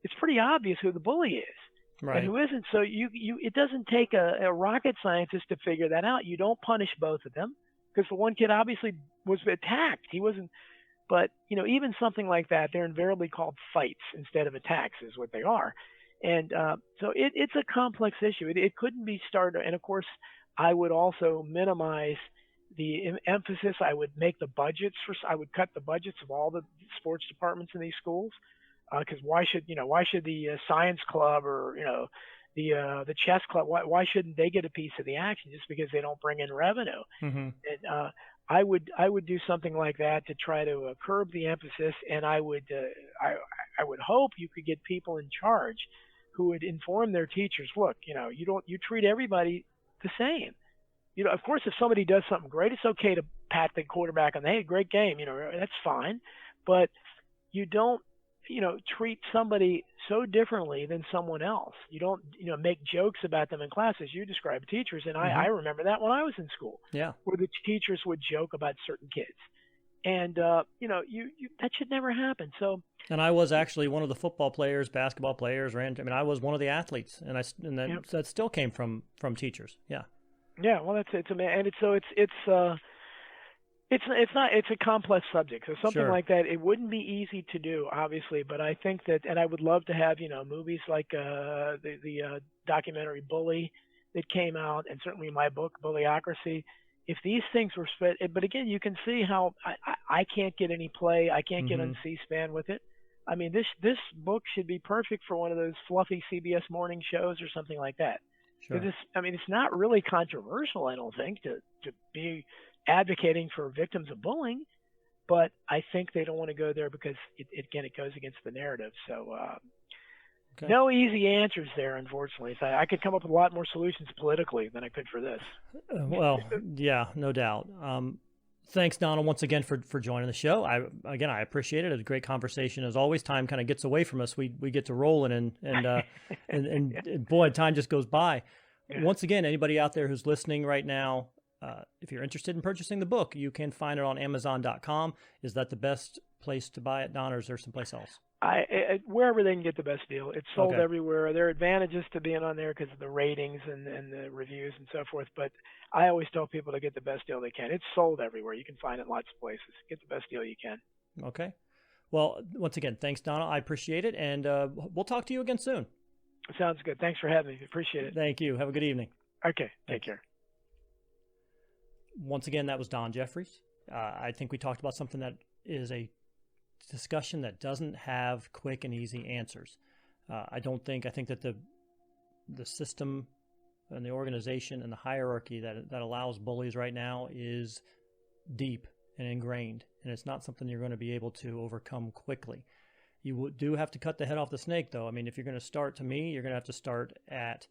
S2: it's pretty obvious who the bully is. Right. And who isn't. So it doesn't take a rocket scientist to figure that out. You don't punish both of them, because the one kid obviously was attacked. He wasn't. But even something like that, they're invariably called fights instead of attacks, is what they are. And so it's a complex issue. It couldn't be started. And of course, I would also minimize the emphasis. I would make the budgets I would cut the budgets of all the sports departments in these schools. Because why should the science club or the chess club, why shouldn't they get a piece of the action just because they don't bring in revenue?
S1: Mm-hmm.
S2: And I would do something like that to try to curb the emphasis, and I would hope you could get people in charge who would inform their teachers, look, you treat everybody the same. Of course, if somebody does something great, it's okay to pat the quarterback on the head, great game, that's fine, but you don't treat somebody so differently than someone else. You don't, make jokes about them in class as you describe teachers. And
S1: Mm-hmm.
S2: I remember that when I was in school,
S1: Yeah.
S2: where the teachers would joke about certain kids. And, you that should never happen. So.
S1: And I was actually one of the football players, basketball players, I was one of the athletes, and that still came from teachers. Yeah.
S2: Yeah. Well, it's a complex subject. So something
S1: Sure.
S2: like that, it wouldn't be easy to do, obviously, but I think that, and I would love to have, movies like the documentary Bully that came out, and certainly my book, Bulliocracy. If these things were spread, but again, you can see how I can't get any play. I can't get
S1: Mm-hmm.
S2: on C-SPAN with it. I mean, this book should be perfect for one of those fluffy CBS morning shows or something like that.
S1: Sure.
S2: It's not really controversial, I don't think, to be advocating for victims of bullying, but I think they don't want to go there because it goes against the narrative. So
S1: Okay.
S2: No easy answers there, unfortunately. So I could come up with a lot more solutions politically than I could for this.
S1: Well, yeah, no doubt. Thanks, Donald, once again for joining the show. I appreciate it. It was a great conversation. As always, time kind of gets away from us. We get to rolling and boy, time just goes by.
S2: Yeah.
S1: Once again, anybody out there who's listening right now, if you're interested in purchasing the book, you can find it on Amazon.com. Is that the best place to buy it, Don, or is there someplace else?
S2: Wherever they can get the best deal. It's sold
S1: Okay.
S2: everywhere. There are advantages to being on there because of the ratings and the reviews and so forth. But I always tell people to get the best deal they can. It's sold everywhere. You can find it in lots of places. Get the best deal you can.
S1: Okay. Well, once again, thanks, Donald. I appreciate it. And we'll talk to you again soon.
S2: Sounds good. Thanks for having me. Appreciate it.
S1: Thank you. Have a good evening.
S2: Okay. Take care.
S1: Once again, that was Don Jeffries. I think we talked about something that is a discussion that doesn't have quick and easy answers. I think that the system and the organization and the hierarchy that allows bullies right now is deep and ingrained, and it's not something you're going to be able to overcome quickly. You do have to cut the head off the snake, though. I mean, if you're going to start, to me, you're going to have to start at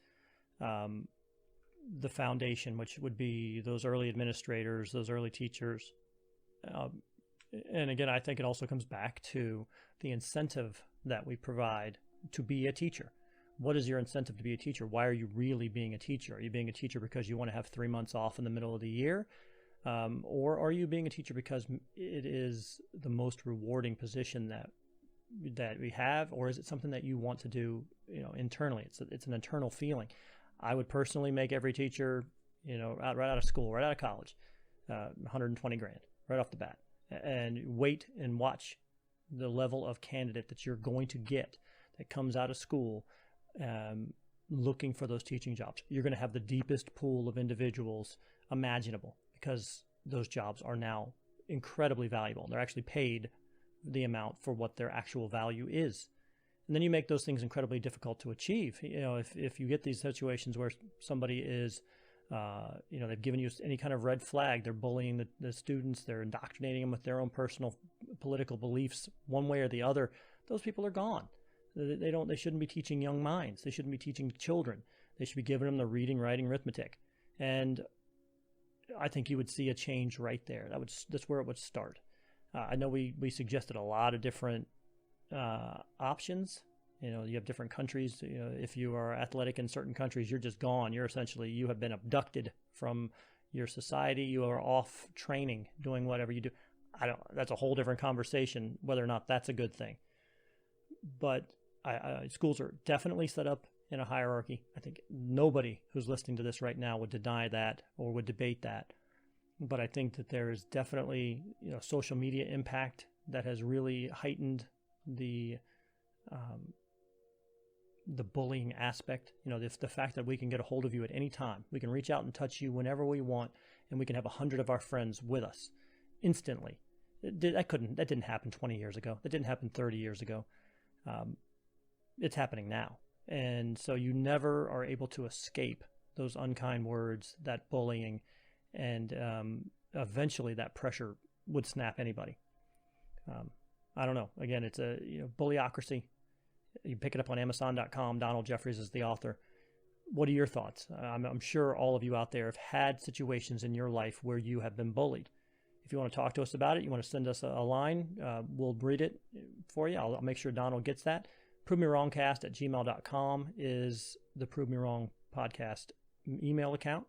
S1: the foundation, which would be those early administrators, those early teachers. And again, I think it also comes back to the incentive that we provide to be a teacher. What is your incentive to be a teacher? Why are you really being a teacher? Are you being a teacher because you want to have 3 months off in the middle of the year? Or are you being a teacher because it is the most rewarding position that we have? Or is it something that you want to do, internally? It's an internal feeling. I would personally make every teacher, right out of school, right out of college, $120,000 right off the bat. And wait and watch the level of candidate that you're going to get that comes out of school looking for those teaching jobs. You're going to have the deepest pool of individuals imaginable because those jobs are now incredibly valuable. They're actually paid the amount for what their actual value is. And then you make those things incredibly difficult to achieve. If you get these situations where somebody is they've given you any kind of red flag, they're bullying the students, they're indoctrinating them with their own personal political beliefs one way or the other, those people are gone. They shouldn't be teaching young minds. They shouldn't be teaching children. They should be giving them the reading, writing, arithmetic. And I think you would see a change right there. That's where it would start. I know we suggested a lot of different options. You have different countries. If you are athletic in certain countries, you're just gone. You have been abducted from your society. You are off training, doing whatever you do. That's a whole different conversation, whether or not that's a good thing. But schools are definitely set up in a hierarchy. I think nobody who's listening to this right now would deny that or would debate that. But I think that there is definitely, social media impact that has really heightened the the bullying aspect. The fact that we can get a hold of you at any time. We can reach out and touch you whenever we want, and we can have 100 of our friends with us instantly. That didn't happen 20 years ago. That didn't happen 30 years ago. It's happening now. And so you never are able to escape those unkind words, that bullying, and eventually that pressure would snap anybody. I don't know. Again, it's a Bullyocracy. You pick it up on Amazon.com. Donald Jeffries is the author. What are your thoughts? I'm sure all of you out there have had situations in your life where you have been bullied. If you want to talk to us about it, you want to send us a line, we'll read it for you. I'll make sure Donald gets that. ProveMeWrongcast@gmail.com is the Prove Me Wrong podcast email account.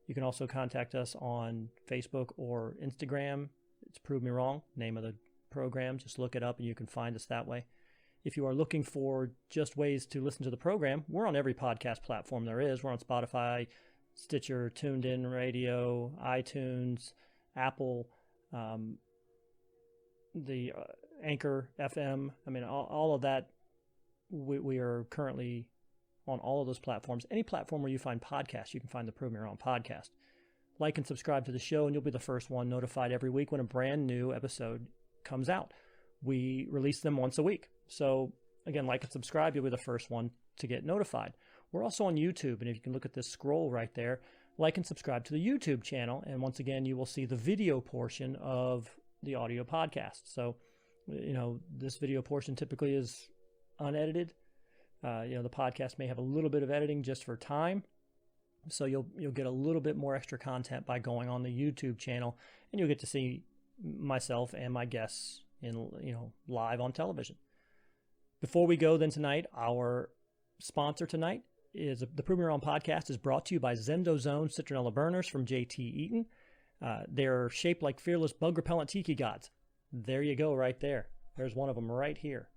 S1: You can also contact us on Facebook or Instagram. It's Prove Me Wrong, name of the program. Just look it up and you can find us that way. If you are looking for just ways to listen to the program, we're on every podcast platform there is. We're on Spotify, Stitcher, Tunein Radio, iTunes, Apple, the Anchor FM. I mean, all of that, we are currently on all of those platforms. Any platform where you find podcasts, you can find the Prove Me Wrong podcast. Like and subscribe to the show, and you'll be the first one notified every week when a brand new episode comes out. We release them once a week. So, again, like and subscribe, you'll be the first one to get notified. We're also on YouTube, and if you can look at this scroll right there, like and subscribe to the YouTube channel, and once again, you will see the video portion of the audio podcast. So, this video portion typically is unedited. The podcast may have a little bit of editing just for time, so you'll get a little bit more extra content by going on the YouTube channel, and you'll get to see myself and my guests live on television. Before we go then tonight, our sponsor tonight is the Prove Me Wrong podcast is brought to you by ZendoZones citronella burners from J.T. Eaton. They're shaped like fearless bug repellent tiki gods. There you go, right there. There's one of them right here.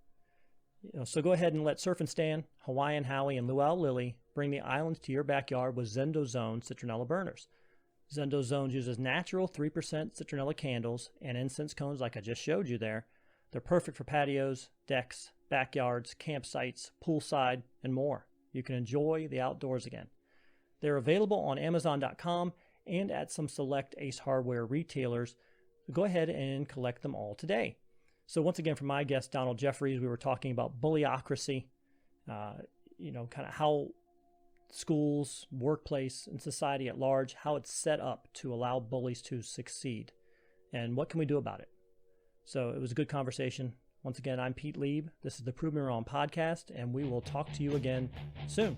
S1: So go ahead and let Surf and Stan, Hawaiian Howie, and Luau Lily bring the islands to your backyard with ZendoZones citronella burners. ZendoZones uses natural 3% citronella candles and incense cones like I just showed you there. They're perfect for patios, decks, backyards, campsites, poolside, and more. You can enjoy the outdoors again. They're available on Amazon.com and at some select Ace Hardware retailers. So go ahead and collect them all today. So once again, for my guest, Donald Jeffries, we were talking about bullyocracy, kind of how schools, workplace, and society at large, how it's set up to allow bullies to succeed. And what can we do about it? So it was a good conversation. Once again, I'm Pete Lieb. This is the Prove Me Wrong podcast, and we will talk to you again soon.